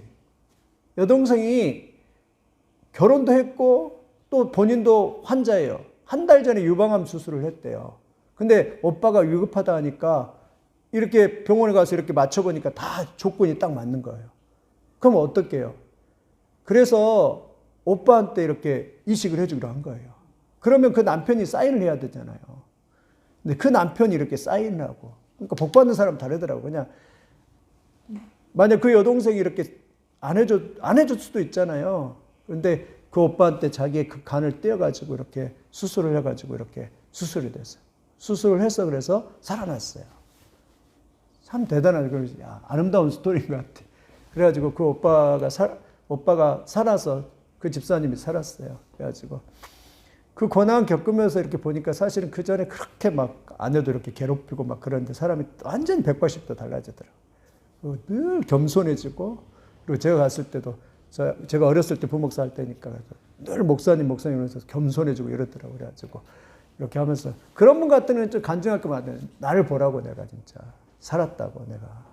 결혼도 했고 또 본인도 환자예요. 한 달 전에 유방암 수술을 했대요. 근데 오빠가 위급하다 하니까 이렇게 병원에 가서 이렇게 맞춰보니까 다 조건이 딱 맞는 거예요. 그럼 어떻게 해요? 그래서 오빠한테 이렇게 이식을 해주기로 한 거예요. 그러면 그 남편이 사인을 해야 되잖아요. 근데 그 남편이 이렇게 사인을 하고. 그러니까 복 받는 사람 다르더라고. 그냥 만약 그 여동생이 이렇게 안 해줄 수도 있잖아요. 그런데 그 오빠한테 자기의 그 간을 떼어가지고 이렇게 수술을 해가지고 이렇게 수술이 됐어요. 수술을 해서 그래서 살아났어요. 참 대단하죠. 야, 아름다운 스토리인 것 같아. 그래가지고 그 오빠가 살아서 그 집사님이 살았어요. 그래가지고 그 고난 겪으면서 이렇게 보니까 사실은 그 전에 그렇게 막 아내도 이렇게 괴롭히고 막 그런데 사람이 완전히 180도 달라지더라고요. 늘 겸손해지고, 그리고 제가 갔을 때도 제가 어렸을 때 부목사 할 때니까 늘 목사님 이러면서 겸손해지고 이러더라고요. 그래가지고 이렇게 하면서 그런 분 같으면 좀 간증할 것 같아요. 나를 보라고 내가 진짜 살았다고, 내가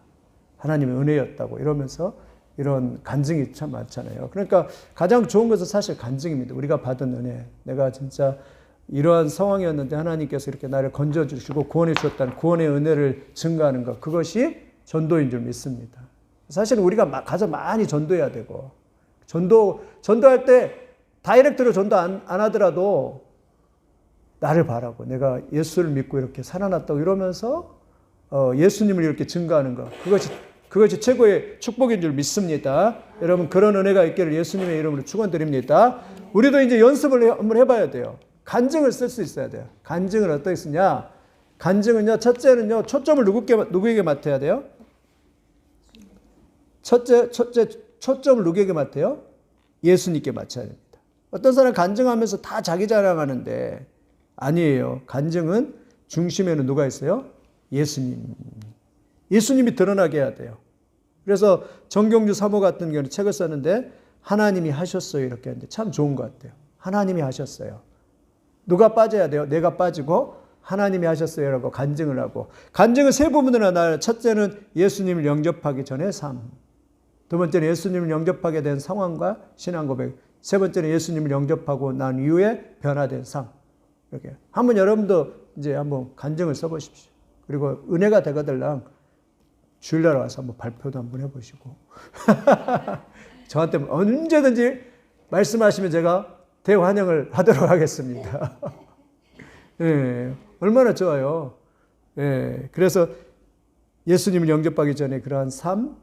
하나님의 은혜였다고 이러면서 이런 간증이 참 많잖아요. 그러니까 가장 좋은 것은 사실 간증입니다. 우리가 받은 은혜. 내가 진짜 이러한 상황이었는데 하나님께서 이렇게 나를 건져주시고 구원해 주셨다는 구원의 은혜를 증가하는 것. 그것이 전도인 줄 믿습니다. 사실 우리가 가서 많이 전도해야 되고, 전도할 때 다이렉트로 전도 안 하더라도 나를 바라고 내가 예수를 믿고 이렇게 살아났다고 이러면서 예수님을 이렇게 증가하는 것. 그것이 최고의 축복인 줄 믿습니다. 여러분 그런 은혜가 있기를 예수님의 이름으로 축원드립니다. 우리도 이제 연습을 한번 해봐야 돼요. 간증을 쓸 수 있어야 돼요. 간증을 어떻게 쓰냐? 간증은요, 첫째는요, 초점을 누구에게 맡아야 돼요? 첫째, 초점을 누구에게 맡아요? 예수님께 맞춰야 됩니다. 어떤 사람 간증하면서 다 자기 자랑하는데 아니에요. 간증은 중심에는 누가 있어요? 예수님. 예수님이 드러나게 해야 돼요. 그래서 정경주 사모 같은 경우는 책을 썼는데 하나님이 하셨어요 이렇게 했는데 참 좋은 것 같아요. 하나님이 하셨어요. 누가 빠져야 돼요? 내가 빠지고 하나님이 하셨어요라고 간증을 하고, 간증은 세 부분으로 나눠요. 첫째는 예수님을 영접하기 전의 삶, 두 번째는 예수님을 영접하게 된 상황과 신앙 고백, 세 번째는 예수님을 영접하고 난 이후에 변화된 삶. 이렇게 한번 여러분도 이제 한번 간증을 써보십시오. 그리고 은혜가 되거들랑 주일날 와서 한번 발표도 한번 해보시고 저한테 언제든지 말씀하시면 제가 대환영을 하도록 하겠습니다. 예, 얼마나 좋아요. 예, 그래서 예수님을 영접하기 전에 그러한 삶,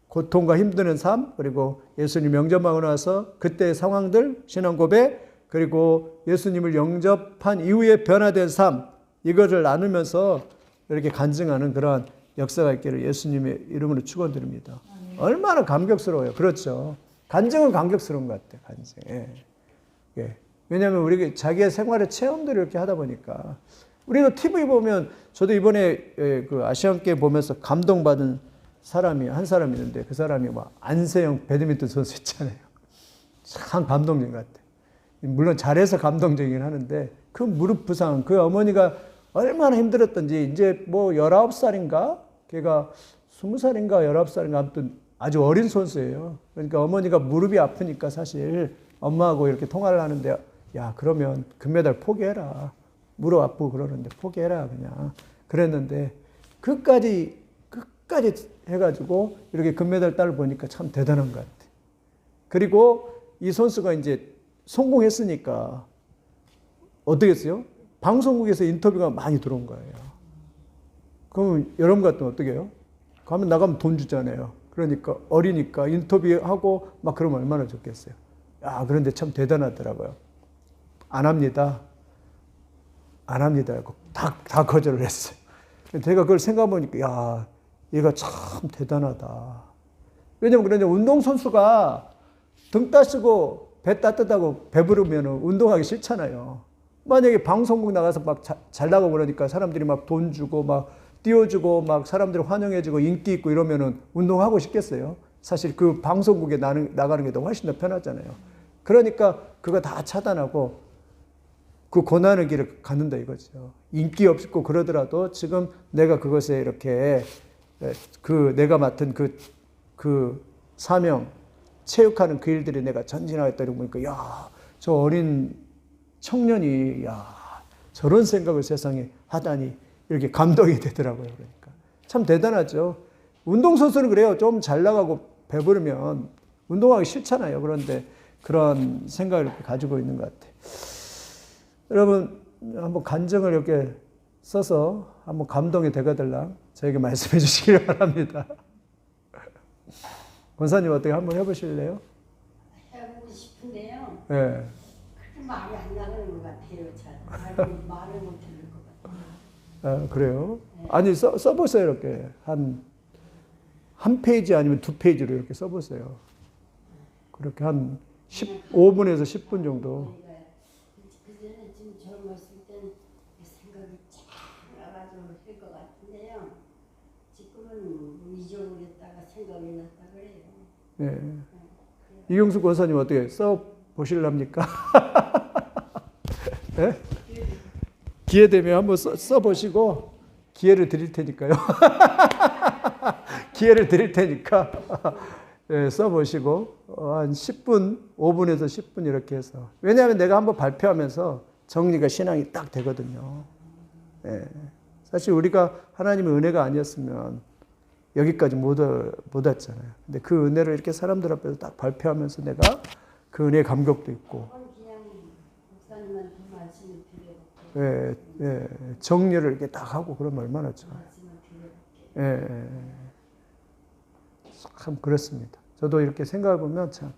고통과 힘드는 삶, 그리고 예수님 영접하고 나서 그때의 상황들, 신앙 고백, 그리고 예수님을 영접한 이후에 변화된 삶, 이것을 나누면서 이렇게 간증하는 그러한 역사가 있기를 예수님의 이름으로 축원드립니다. 얼마나 감격스러워요. 그렇죠. 간증은 감격스러운 것 같아요. 간증. 예. 예. 왜냐하면 우리 자기의 생활의 체험들을 이렇게 하다 보니까, 우리도 TV 보면, 저도 이번에 그 아시안게임 보면서 감동받은 한 사람이 있는데, 그 사람이 막 안세영 배드민턴 선수 있잖아요. 참 감동적인 것 같아요. 물론 잘해서 감동적이긴 하는데, 그 무릎 부상, 그 어머니가 얼마나 힘들었던지, 이제 뭐 19살인가? 걔가 20살인가 19살인가 아무튼 아주 어린 선수예요. 그러니까 어머니가 무릎이 아프니까 사실 엄마하고 이렇게 통화를 하는데, 야, 그러면 금메달 포기해라. 무릎 아프고 그러는데 포기해라, 그냥. 그랬는데, 끝까지 해가지고 이렇게 금메달 딸을 보니까 참 대단한 것 같아. 그리고 이 선수가 이제 성공했으니까 어떻게 했어요? 방송국에서 인터뷰가 많이 들어온 거예요. 그러면 여러분 같으면 어떻게 해요? 나가면 돈 주잖아요. 그러니까 어리니까 인터뷰하고 막 그러면 얼마나 좋겠어요. 야, 그런데 참 대단하더라고요. 안 합니다. 하고 다 거절을 했어요. 제가 그걸 생각해보니까, 야, 얘가 참 대단하다. 왜냐면 그러냐, 운동선수가 등 따시고 배 따뜻하고 배부르면 운동하기 싫잖아요. 만약에 방송국 나가서 막 잘 나가고 그러니까 사람들이 막 돈 주고 막 띄워주고 막 사람들이 환영해주고 인기 있고 이러면은 운동하고 싶겠어요? 사실 그 방송국에 나가는 게 더 훨씬 더 편하잖아요. 그러니까 그거 다 차단하고 그 고난의 길을 갖는다 이거죠. 인기 없고 그러더라도 지금 내가 그것에 이렇게 내가 맡은 그 사명, 체육하는 그 일들이 내가 전진하겠다 이러고 보니까, 야, 저 어린 청년이, 야, 저런 생각을 세상에 하다니 이렇게 감동이 되더라고요. 그러니까 참 대단하죠. 운동선수는 그래요. 좀 잘 나가고 배부르면 운동하기 싫잖아요. 그런데 그런 생각을 이렇게 가지고 있는 것 같아요. 여러분 한번 간증을 이렇게 써서 한번 감동이 되거들랑 저에게 말씀해 주시기 바랍니다. 권사님 어떻게 한번 해보실래요? 해보고 싶은데요. 예. 네. 그렇게 말이 안 나가는 것 같아요. 잘 말을 못 듣는 것 같아요. 아, 그래요? 네. 아니 써보세요. 이렇게 한 페이지 아니면 두 페이지로 이렇게 써보세요. 그렇게 한 15분에서 10분 정도. 그전에 좀 젊었을 땐 생각이 쫙 나가지고 할 것 같은데요. 지금은 잊어버렸다가 생각이 났다 그래요. 네. 이경수 권사님 어떻게 써 보실랍니까? 네? 기회 되면 한번 써보시고 기회를 드릴 테니까요. 기회를 드릴 테니까 네, 써보시고 한 10분, 5분에서 10분 이렇게 해서. 왜냐하면 내가 한번 발표하면서 정리가 신앙이 딱 되거든요. 네. 사실 우리가 하나님의 은혜가 아니었으면 여기까지 못 왔잖아요. 근데 그 은혜를 이렇게 사람들 앞에서 딱 발표하면서 내가 그 은혜의 감격도 있고. 그냥 목사님한테 말씀을 드려볼게요. 예, 예, 정리를 이렇게 딱 하고 그러면 얼마나 좋아요. 말씀을 드려볼게요. 예, 참 그렇습니다. 저도 이렇게 생각해 보면 참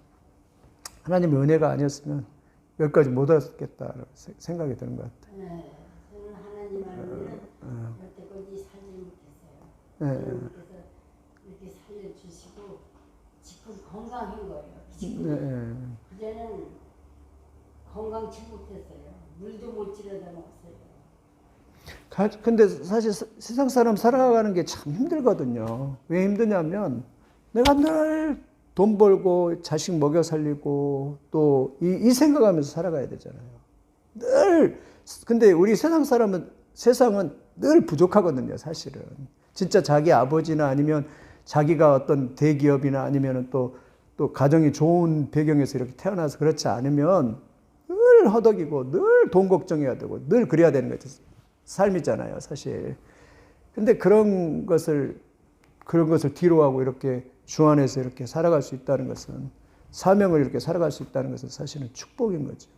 하나님의 은혜가 아니었으면 여기까지 못 왔겠다라고 생각이 드는 것 같아요. 네, 저는 하나님 아니면 여태까지 살지 못했어요. 예, 하나님께서 이렇게 살려주시고 지금 건강한 거예요. 지금 예, 그전에는 건강치 못했어요. 물도 못 지르다 먹었어요. 근데 사실 세상 사람 살아가는 게 참 힘들거든요. 왜 힘드냐면 내가 늘 돈 벌고 자식 먹여 살리고 또 이 생각하면서 살아가야 되잖아요. 늘. 근데 우리 세상은 늘 부족하거든요, 사실은. 진짜 자기 아버지나 아니면 자기가 어떤 대기업이나 아니면 또 가정이 좋은 배경에서 이렇게 태어나서 그렇지 않으면 늘 허덕이고 늘 돈 걱정해야 되고 늘 그래야 되는 거죠. 삶이잖아요, 사실. 근데 그런 것을 뒤로 하고 이렇게 주 안에서 이렇게 살아갈 수 있다는 것은, 사명을 이렇게 살아갈 수 있다는 것은 사실은 축복인 거죠.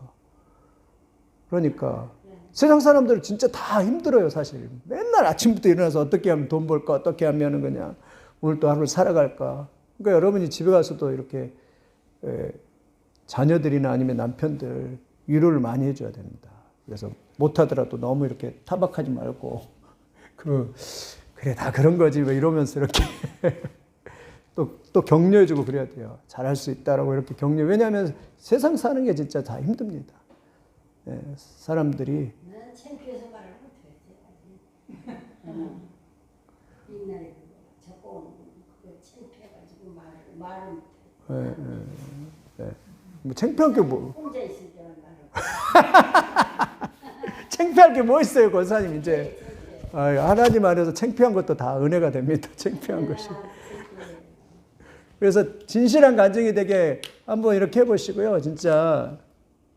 그러니까 세상 사람들은 진짜 다 힘들어요, 사실. 맨날 아침부터 일어나서 어떻게 하면 돈 벌까, 어떻게 하면 그냥 오늘 또 하루를 살아갈까. 그러니까 여러분이 집에 가서도 이렇게 자녀들이나 아니면 남편들 위로를 많이 해줘야 됩니다. 그래서 못하더라도 너무 이렇게 타박하지 말고 그래 다 그런 거지 왜 이러면서 이렇게 또 격려해주고 그래야 돼요. 잘할 수 있다라고 이렇게 격려. 왜냐하면 세상 사는 게 진짜 다 힘듭니다. 사람들이. 난 창피해서 말을 못했어요. 옛날에 저거 창피해가지고 말을 못해요. 뭐 창피한 게 뭐? 혼자 있을 때만 말을. 창피할 게 뭐 있어요, 권사님 이제. 하나님 안에서 창피한 것도 다 은혜가 됩니다. 창피한 것이. 그래서 진실한 간증이 되게 한번 이렇게 해보시고요. 진짜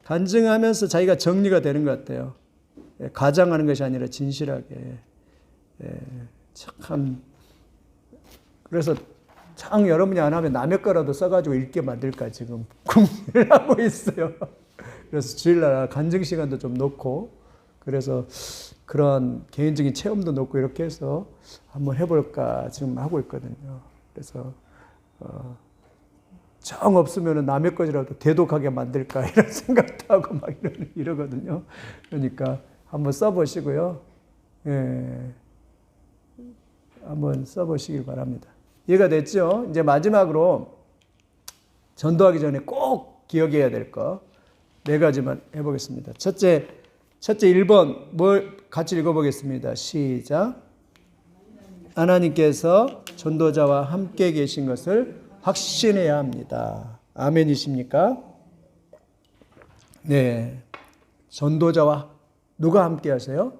간증하면서 자기가 정리가 되는 것 같아요. 가장하는 것이 아니라 진실하게. 참. 그래서 참 여러분이 안 하면 남의 거라도 써가지고 읽게 만들까 지금 고민을 하고 있어요. 그래서 주일날 간증 시간도 좀 놓고, 그래서 그런 개인적인 체험도 놓고 이렇게 해서 한번 해볼까 지금 하고 있거든요. 그래서 정 없으면 남의 것이라도 대독하게 만들까 이런 생각도 하고 막 이러거든요. 그러니까 한번 써보시고요. 한번 써보시길 바랍니다. 이해가 됐죠? 이제 마지막으로 전도하기 전에 꼭 기억해야 될 거 4가지만 해보겠습니다. 첫째 1번 뭘 같이 읽어보겠습니다. 시작. 하나님께서 전도자와 함께 계신 것을 확신해야 합니다. 아멘이십니까? 네. 전도자와 누가 함께 하세요?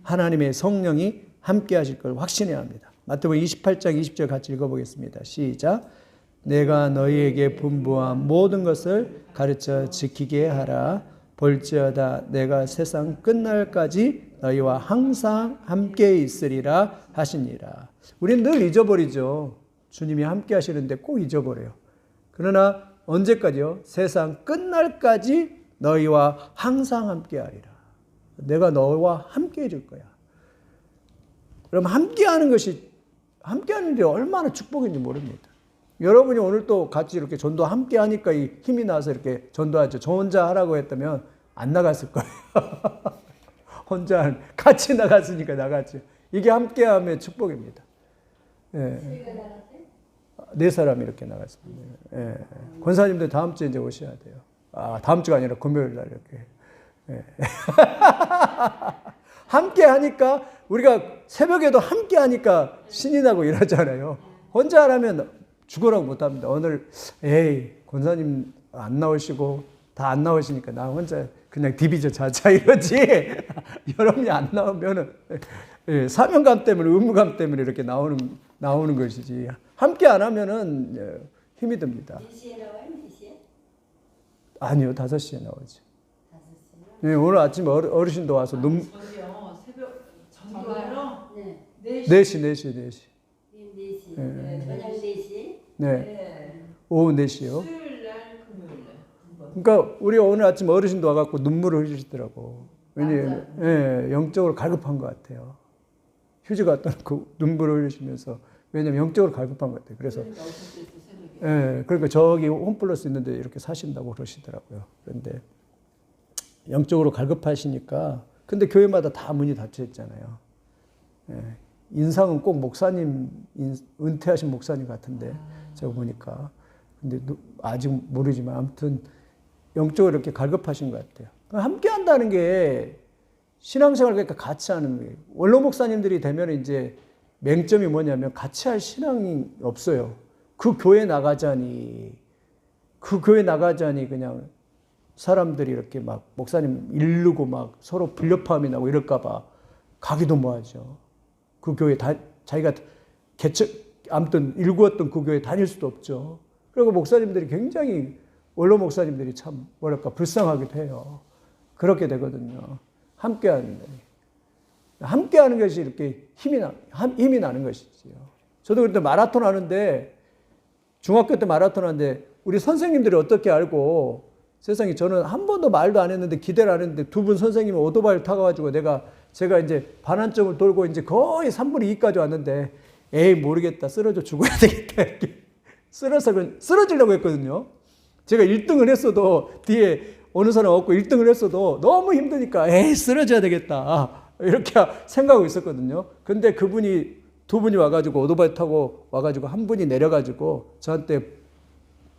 하나님의 성령이 함께 하실 걸 확신해야 합니다. 마태복음 28장 20절 같이 읽어보겠습니다. 시작. 내가 너희에게 분부한 모든 것을 가르쳐 지키게 하라. 볼지어다 내가 세상 끝날까지 너희와 항상 함께 있으리라 하시니라. 우리는 늘 잊어버리죠. 주님이 함께 하시는데 꼭 잊어버려요. 그러나 언제까지요? 세상 끝날까지 너희와 항상 함께 하리라. 내가 너와 함께 해줄 거야. 그럼 함께 하는 게 얼마나 축복인지 모릅니다. 여러분이 오늘 또 같이 이렇게 전도 함께 하니까 이 힘이 나서 이렇게 전도하죠. 저 혼자 하라고 했다면 안 나갔을 거예요. 혼자 같이 나갔으니까 나갔죠. 이게 함께 하면 축복입니다. 예. 네 사람이 이렇게 나갔습니다. 예. 권사님들 다음 주에 이제 오셔야 돼요. 다음 주가 아니라 금요일 날 이렇게. 예. 함께 하니까 우리가 새벽에도 함께 하니까 신이 나고 이러잖아요. 혼자 하라면 죽으라고 못합니다. 오늘 권사님 안 나오시고 다 안 나오시니까 나 혼자 그냥 디비저 자자 이러지. 여러분이 안 나오면은 사명감 때문에 의무감 때문에 이렇게 나오는 것이지. 함께 안 하면은 힘이 듭니다. 4시에 나와요? 4시에? 아니요, 5시에 나오죠. 5시요? 네, 오늘 아침 어르신도 와서 저기요 새벽 전도하러 네. 4시. 4시. 네. 저녁 4시? 네. 오후 4시요. 수요일 날 금요일 날. 그러니까 우리 오늘 아침 어르신도 와갖고 눈물을 흘리시더라고. 왜냐면 영적으로 갈급한 것 같아요. 휴지 갖다 놓고 눈물을 흘리시면서 왜냐면 영적으로 갈급한 것 같아요. 그래서 그러니까 저기 홈플러스 있는데 이렇게 사신다고 그러시더라고요. 그런데 영적으로 갈급하시니까 근데 교회마다 다 문이 닫혀 있잖아요. 인상은 꼭 목사님 은퇴하신 목사님 같은데 제가 보니까 근데 아직 모르지만 아무튼 영적으로 이렇게 갈급하신 것 같아요. 함께 한다는 게 신앙생활 그러니까 같이 하는 거예요. 원로 목사님들이 되면 이제 맹점이 뭐냐면 같이 할 신앙이 없어요. 그 교회 나가자니 그냥 사람들이 이렇게 막 목사님 이르고 막 서로 불협화음이 나고 이럴까봐 가기도 뭐하죠. 그 교회 자기가 아무튼 일구었던 그 교회 다닐 수도 없죠. 그리고 목사님들이 굉장히 원로 목사님들이 참 뭐랄까 불쌍하기도 해요. 그렇게 되거든요. 함께하는 것이 이렇게 힘이 나는 것이지요. 저도 그때 마라톤 하는데 중학교 때 마라톤 하는데 우리 선생님들이 어떻게 알고 세상에 저는 한 번도 말도 안 했는데 기대를 안 했는데 두 분 선생님이 오토바이를 타가지고 제가 이제 반환점을 돌고 이제 거의 3분의 2까지 왔는데 모르겠다. 쓰러져 죽어야 되겠다. 이렇게 쓰러지려고 했거든요. 제가 1등을 했어도 뒤에 어느 사람 없고 1등을 했어도 너무 힘드니까 쓰러져야 되겠다. 이렇게 생각하고 있었거든요. 근데 두 분이 와가지고 오토바이 타고 와가지고 한 분이 내려가지고 저한테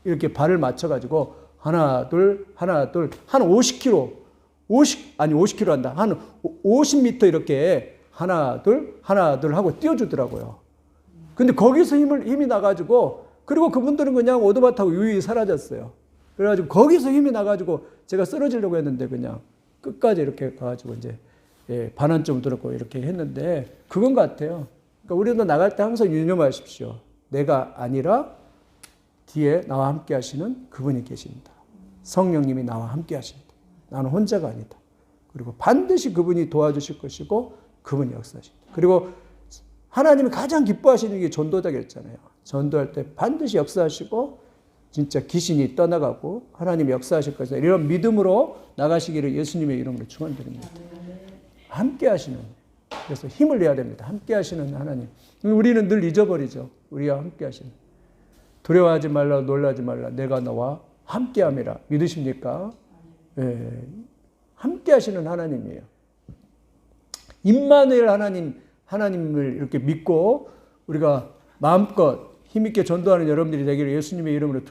이렇게 발을 맞춰가지고 하나 둘 한 50km 한다. 한 50m 이렇게 하나 둘 하고 띄워주더라고요. 근데 거기서 힘이 나가지고 그리고 그분들은 그냥 오토바이 타고 유유히 사라졌어요. 그래가지고 거기서 힘이 나가지고 제가 쓰러지려고 했는데 그냥 끝까지 이렇게 가가지고 이제 반환점을 들었고 이렇게 했는데 그건 것 같아요. 그러니까 우리도 나갈 때 항상 유념하십시오. 내가 아니라 뒤에 나와 함께 하시는 그분이 계십니다. 성령님이 나와 함께 하십니다. 나는 혼자가 아니다. 그리고 반드시 그분이 도와주실 것이고 그분이 역사하십니다. 그리고 하나님이 가장 기뻐하시는 게 전도자가 있잖아요. 전도할 때 반드시 역사하시고 진짜 귀신이 떠나가고 하나님이 역사하실 것이다. 이런 믿음으로 나가시기를 예수님의 이름으로 축원드립니다. 함께 하시는, 그래서 힘을 내야 됩니다. 함께 하시는 하나님. 우리는 늘 잊어버리죠. 우리와 함께 하시는. 두려워하지 말라, 놀라지 말라. 내가 너와 함께 함이라. 믿으십니까? 함께 하시는 하나님이에요. 임마누엘 하나님을 이렇게 믿고 우리가 마음껏 힘있게 전도하는 여러분들이 되기를 예수님의 이름으로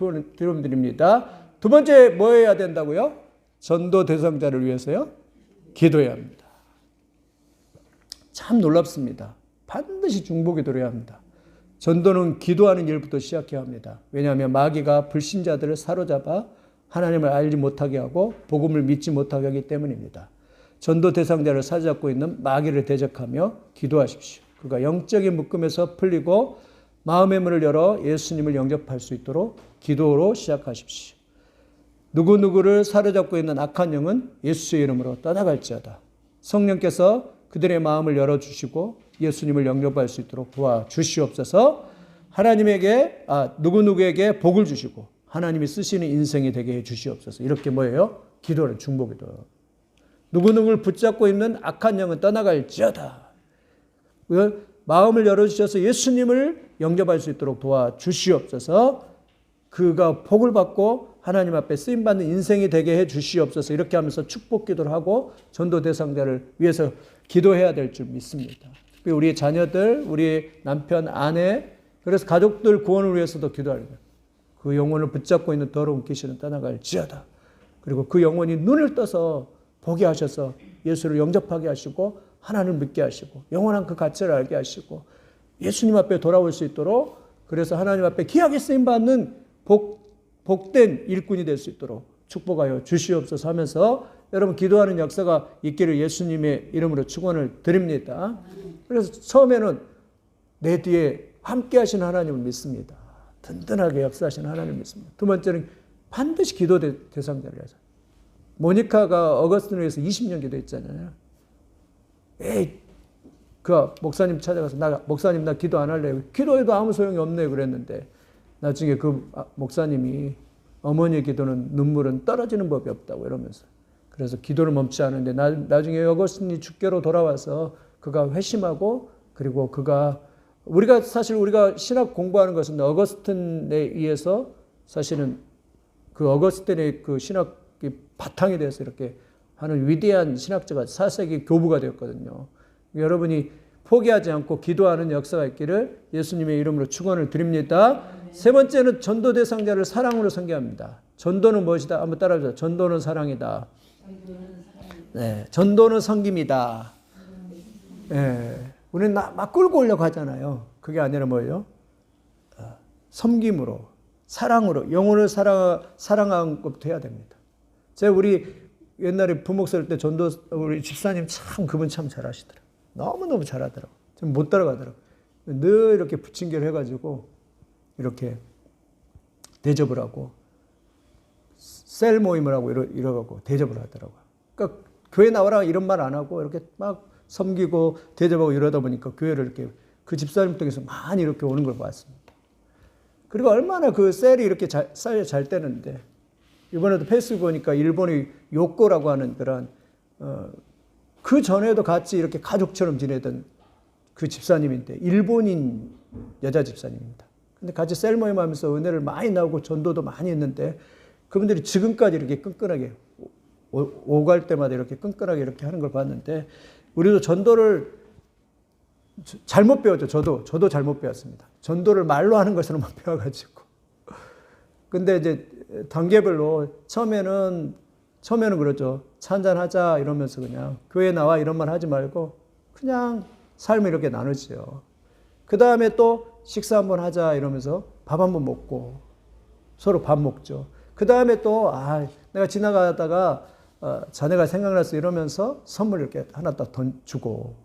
드립니다. 두 번째 뭐 해야 된다고요? 전도 대상자를 위해서요? 기도해야 합니다. 참 놀랍습니다. 반드시 중보기 드려야 합니다. 전도는 기도하는 일부터 시작해야 합니다. 왜냐하면 마귀가 불신자들을 사로잡아 하나님을 알지 못하게 하고 복음을 믿지 못하게 하기 때문입니다. 전도 대상자를 사로잡고 있는 마귀를 대적하며 기도하십시오. 그가 영적인 묶음에서 풀리고 마음의 문을 열어 예수님을 영접할 수 있도록 기도로 시작하십시오. 누구누구를 사로잡고 있는 악한 영은 예수의 이름으로 떠나갈지어다. 성령께서 그들의 마음을 열어주시고 예수님을 영접할 수 있도록 도와주시옵소서. 하나님에게 누구누구에게 복을 주시고 하나님이 쓰시는 인생이 되게 해 주시옵소서. 이렇게 뭐예요? 기도를 중보기도. 누구누구를 붙잡고 있는 악한 영은 떠나갈지어다. 마음을 열어주셔서 예수님을 영접할 수 있도록 도와주시옵소서. 그가 복을 받고 하나님 앞에 쓰임받는 인생이 되게 해 주시옵소서. 이렇게 하면서 축복 기도를 하고 전도 대상자를 위해서 기도해야 될 줄 믿습니다. 우리 자녀들, 우리 남편, 아내, 그래서 가족들 구원을 위해서도 기도하려 해요. 그 영혼을 붙잡고 있는 더러운 귀신은 떠나갈지어다. 그리고 그 영혼이 눈을 떠서 보게 하셔서 예수를 영접하게 하시고 하나님을 믿게 하시고 영원한 그 가치를 알게 하시고 예수님 앞에 돌아올 수 있도록, 그래서 하나님 앞에 귀하게 쓰임받는 복된 일꾼이 될 수 있도록 축복하여 주시옵소서 하면서 여러분 기도하는 역사가 있기를 예수님의 이름으로 축원을 드립니다. 그래서 처음에는 내 뒤에 함께 하시는 하나님을 믿습니다. 든든하게 역사하시는 하나님을 믿습니다. 두 번째는 반드시 기도 대상자를 하자. 모니카가 어거스틴을 위해서 20년 기도했잖아요. 그 목사님 찾아가서 목사님 나 기도 안 할래요. 기도해도 아무 소용이 없네요 그랬는데 나중에 그 목사님이 어머니의 기도는 눈물은 떨어지는 법이 없다고 이러면서, 그래서 기도를 멈추지 않은데 나중에 어거스틴이 주께로 돌아와서 그가 회심하고, 그리고 우리가 신학 공부하는 것은 어거스틴에 의해서 사실은 그 어거스틴의 그 신학이 바탕이 돼서 이렇게 하는 위대한 신학자가 4세기 교부가 되었거든요. 여러분이 포기하지 않고 기도하는 역사가 있기를 예수님의 이름으로 축원을 드립니다. 세 번째는 전도 대상자를 사랑으로 섬겨합니다. 전도는 무엇이다? 한번 따라해보세요. 전도는 사랑이다. 네, 전도는 섬김이다. 네, 우리는 막 끌고 오려고 하잖아요. 그게 아니라 뭐예요? 섬김으로, 사랑으로, 영혼을 사랑하는 것부터 해야 됩니다. 제가 우리 옛날에 부목사일 때 전도 우리 집사님 그분 참 잘하시더라고요. 너무너무 잘하더라고요. 좀 못 따라가더라고요. 늘 이렇게 부침개를 해가지고 이렇게 대접을 하고 셀 모임을 하고 이러고 대접을 하더라고요. 그러니까 교회 나와라 이런 말 안 하고 이렇게 막 섬기고 대접하고 이러다 보니까 교회를 이렇게 그 집사님 통해서 많이 이렇게 오는 걸 봤습니다. 그리고 얼마나 그 셀이 이렇게 잘 떼는데, 이번에도 페이스북 보니까 일본의 요코라고 하는 그런 그 전에도 같이 이렇게 가족처럼 지내던 그 집사님인데 일본인 여자 집사님입니다. 근데 같이 셀 모임하면서 은혜를 많이 나오고 전도도 많이 했는데 그분들이 지금까지 이렇게 끈끈하게 오갈 때마다 이렇게 끈끈하게 이렇게 하는 걸 봤는데, 우리도 전도를 잘못 배웠죠. 저도 잘못 배웠습니다. 전도를 말로 하는 것으로만 배워가지고. 근데 이제 단계별로 처음에는 그러죠. 차 한잔 하자 이러면서 그냥 교회 나와 이런 말 하지 말고 그냥 삶을 이렇게 나누죠. 그 다음에 또 식사 한번 하자 이러면서 밥 한번 먹고 서로 밥 먹죠. 그 다음에 또 내가 지나가다가 자네가 생각났어 이러면서 선물 이렇게 하나 딱 주고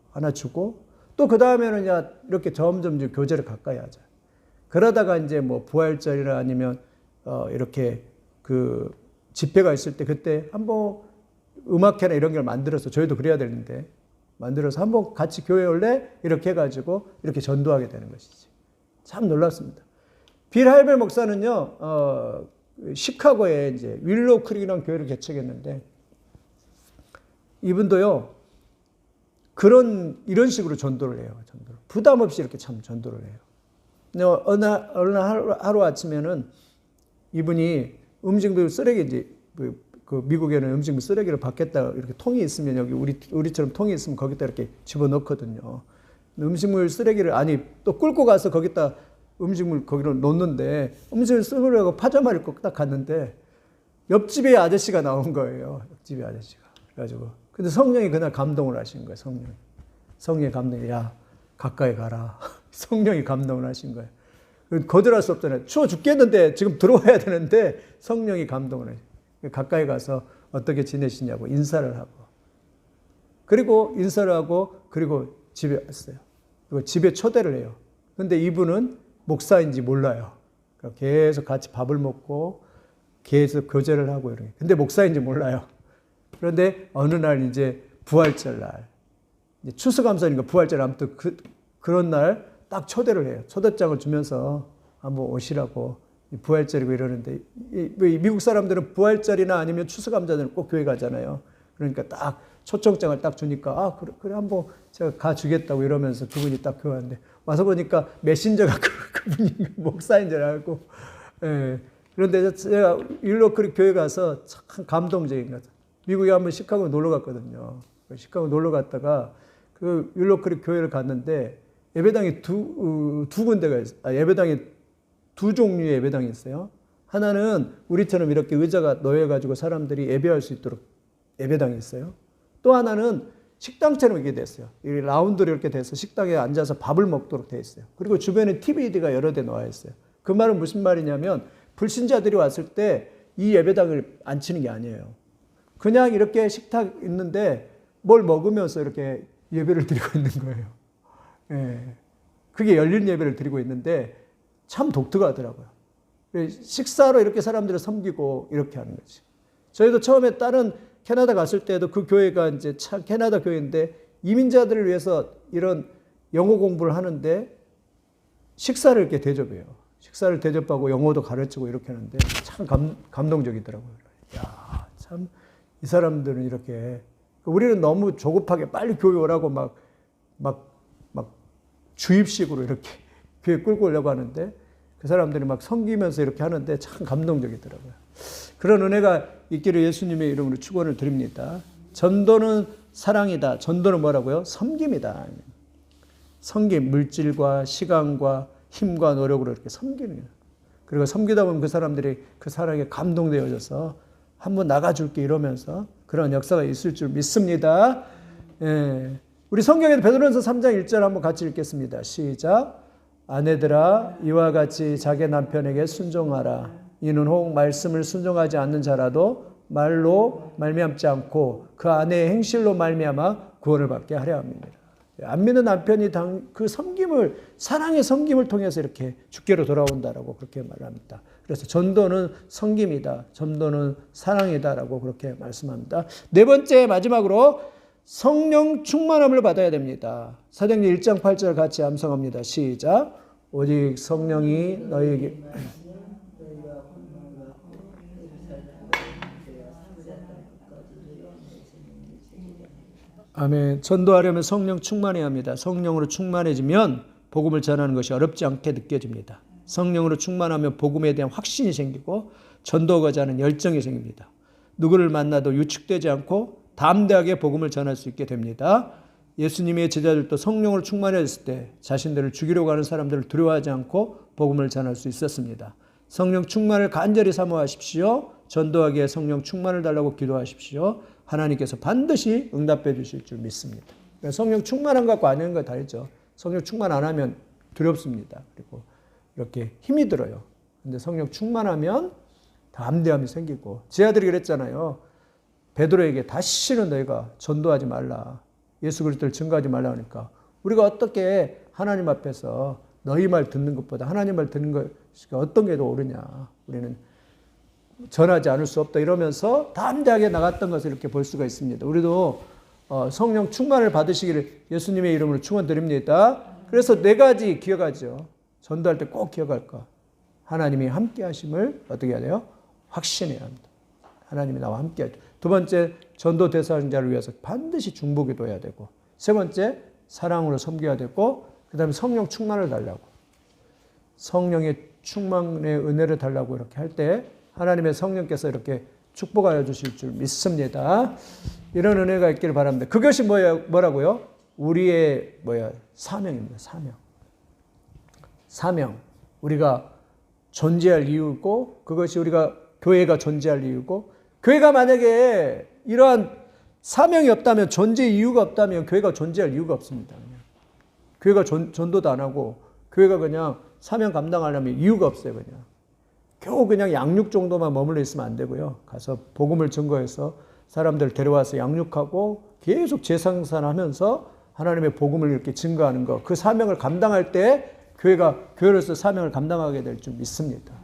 또 그 다음에는 이렇게 점점 교제를 가까이 하자. 그러다가 이제 뭐 부활절이나 아니면 이렇게 그 집회가 있을 때 그때 한번 음악회나 이런 걸 만들어서, 저희도 그래야 되는데 만들어서 한번 같이 교회 올래? 이렇게 해가지고 이렇게 전도하게 되는 것이지. 참 놀랍습니다. 빌 할벨 목사는요, 시카고에 이제 윌로우 크릭이라는 교회를 개척했는데, 이분도요, 이런 식으로 전도를 해요. 부담 없이 이렇게 참 전도를 해요. 근데 어느 하루 아침에는 이분이 음식물 쓰레기, 이제 그 미국에는 음식물 쓰레기를 받겠다 이렇게 통이 있으면 여기 우리처럼 통이 있으면 거기다 이렇게 집어넣거든요. 음식물 쓰레기를 또 끌고 가서 거기다 음식물 거기로 놓는데 음식물 쓰려고 파자마를 입고 딱 갔는데 옆집에 아저씨가 나온 거예요. 옆집에 아저씨가. 그래가지고 근데 성령이 그날 감동을 하신 거예요. 성령이 감동이 가까이 가라. 성령이 감동을 하신 거예요. 거절할 수 없잖아요. 추워 죽겠는데 지금 들어와야 되는데 성령이 감동을 해요. 가까이 가서 어떻게 지내시냐고 인사를 하고, 그리고 집에 왔어요. 그리고 집에 초대를 해요. 근데 이분은 목사인지 몰라요. 계속 같이 밥을 먹고 계속 교제를 하고 이런 게. 근데 목사인지 몰라요. 그런데 어느 날 이제 부활절 날, 추수감사니까 부활절 아무튼 그런 날 딱 초대를 해요. 초대장을 주면서 한번 오시라고. 부활절이고 이러는데 미국 사람들은 부활절이나 아니면 추수감사절은 꼭 교회 가잖아요. 그러니까 딱 초청장을 딱 주니까 아 그래 한번 제가 가주겠다고 이러면서 그분이 딱 교회하는데 와서 보니까 메신저가 그분이 목사인 줄 알고. 예. 그런데 제가 윌로크릭 교회 가서 참 감동적인 거죠. 미국에 한번 시카고 놀러 갔거든요. 시카고 놀러 갔다가 그 윌로크릭 교회를 갔는데 예배당이 두 군데가 있어요. 예배당이 두 종류의 예배당이 있어요. 하나는 우리처럼 이렇게 의자가 놓여가지고 사람들이 예배할 수 있도록 예배당이 있어요. 또 하나는 식당처럼 이렇게 됐어요. 이 라운드로 이렇게 돼서 식당에 앉아서 밥을 먹도록 돼 있어요. 그리고 주변에 TV가 여러 대 놓여 있어요. 그 말은 무슨 말이냐면 불신자들이 왔을 때 이 예배당을 앉히는 게 아니에요. 그냥 이렇게 식탁 있는데 뭘 먹으면서 이렇게 예배를 드리고 있는 거예요. 예. 그게 열린 예배를 드리고 있는데 참 독특하더라고요. 식사로 이렇게 사람들을 섬기고 이렇게 하는 거지. 저희도 처음에 다른 캐나다 갔을 때도 그 교회가 이제 참 캐나다 교회인데 이민자들을 위해서 이런 영어 공부를 하는데 식사를 이렇게 대접해요. 식사를 대접하고 영어도 가르치고 이렇게 하는데 참 감동적이더라고요. 야, 참 이 사람들은 이렇게 우리는 너무 조급하게 빨리 교회 오라고 막 주입식으로 이렇게 교회 끌고 오려고 하는데 그 사람들이 막 섬기면서 이렇게 하는데 참 감동적이더라고요. 그런 은혜가 있기를 예수님의 이름으로 축원을 드립니다. 전도는 사랑이다. 전도는 뭐라고요? 섬김이다. 섬김, 물질과 시간과 힘과 노력으로 이렇게 섬기는 거예요. 그리고 섬기다 보면 그 사람들이 그 사랑에 감동되어져서 한번 나가줄게 이러면서 그런 역사가 있을 줄 믿습니다. 예. 우리 성경에도 베드로전서 3장 1절 한번 같이 읽겠습니다. 시작. 아내들아 이와 같이 자기 남편에게 순종하라. 이는 혹 말씀을 순종하지 않는 자라도 말로 말미암지 않고 그 아내의 행실로 말미암아 구원을 받게 하려 합니다. 안 믿는 남편이 그 섬김을 사랑의 섬김을 통해서 이렇게 주께로 돌아온다라고 그렇게 말합니다. 그래서 전도는 섬김이다. 전도는 사랑이다라고 그렇게 말씀합니다. 네 번째 마지막으로 성령 충만함을 받아야 됩니다. 사도행전 1장 8절 같이 암송합니다. 시작. 오직 성령이 너희에게 아멘. 전도하려면 성령 충만해야 합니다. 성령으로 충만해지면 복음을 전하는 것이 어렵지 않게 느껴집니다. 성령으로 충만하면 복음에 대한 확신이 생기고 전도하고자 하는 열정이 생깁니다. 누구를 만나도 유축되지 않고 담대하게 복음을 전할 수 있게 됩니다. 예수님의 제자들도 성령으로 충만해졌을 때 자신들을 죽이려고 하는 사람들을 두려워하지 않고 복음을 전할 수 있었습니다. 성령 충만을 간절히 사모하십시오. 전도하기에 성령 충만을 달라고 기도하십시오. 하나님께서 반드시 응답해 주실 줄 믿습니다. 그러니까 성령 충만한 것과 아닌 것 다르죠. 성령 충만 안 하면 두렵습니다. 그리고 이렇게 힘이 들어요. 근데 성령 충만하면 담대함이 생기고 제 아들이 그랬잖아요. 베드로에게 다시는 너희가 전도하지 말라. 예수 그리스도를 증거하지 말라 하니까 우리가 어떻게 하나님 앞에서 너희 말 듣는 것보다 하나님 말 듣는 것이 어떤 게 더 옳으냐. 우리는 전하지 않을 수 없다 이러면서 담대하게 나갔던 것을 이렇게 볼 수가 있습니다. 우리도 성령 충만을 받으시기를 예수님의 이름으로 축원드립니다. 그래서 네 가지 기억하죠. 전도할 때 꼭 기억할 것. 하나님이 함께 하심을 어떻게 해야 돼요? 확신해야 합니다. 하나님이 나와 함께 하죠. 두 번째, 전도 대상자를 자를 위해서 반드시 중보기도 해야 되고, 세 번째, 사랑으로 섬겨야 되고, 그 다음에 성령 충만을 달라고. 성령의 충만의 은혜를 달라고 이렇게 할 때 하나님의 성령께서 이렇게 축복하여 주실 줄 믿습니다. 이런 은혜가 있기를 바랍니다. 그것이 뭐라고요? 우리의 사명입니다. 사명. 우리가 존재할 이유고 그것이 우리가 교회가 존재할 이유고 교회가 만약에 이러한 사명이 없다면 존재 이유가 없다면 교회가 존재할 이유가 없습니다. 그냥. 교회가 전도도 안 하고 교회가 그냥 사명 감당하려면 이유가 없어요. 그냥. 겨우 그냥 양육 정도만 머물러 있으면 안 되고요. 가서 복음을 증거해서 사람들 데려와서 양육하고 계속 재생산하면서 하나님의 복음을 이렇게 증거하는 것. 그 사명을 감당할 때 교회로서 사명을 감당하게 될 줄 믿습니다.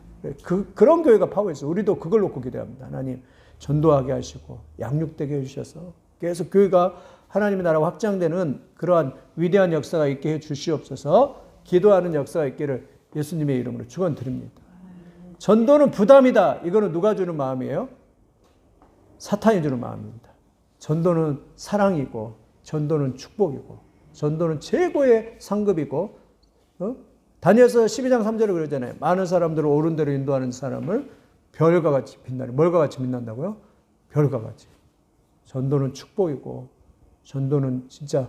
그런 교회가 파워 있어요. 우리도 그걸 놓고 기대합니다. 하나님 전도하게 하시고 양육되게 해주셔서 계속 교회가 하나님의 나라가 확장되는 그러한 위대한 역사가 있게 해 주시옵소서. 기도하는 역사가 있기를 예수님의 이름으로 축원드립니다. 전도는 부담이다. 이거는 누가 주는 마음이에요? 사탄이 주는 마음입니다. 전도는 사랑이고 전도는 축복이고 전도는 최고의 상급이고 다니엘서 12장 3절에 그러잖아요. 많은 사람들을 옳은 대로 인도하는 사람을 별과 같이 빛나는. 뭘과 같이 빛난다고요? 별과 같이. 전도는 축복이고 전도는 진짜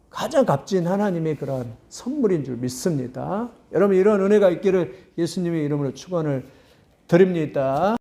가장 값진 하나님의 그러한 선물인 줄 믿습니다. 여러분 이런 은혜가 있기를 예수님의 이름으로 축원을 드립니다.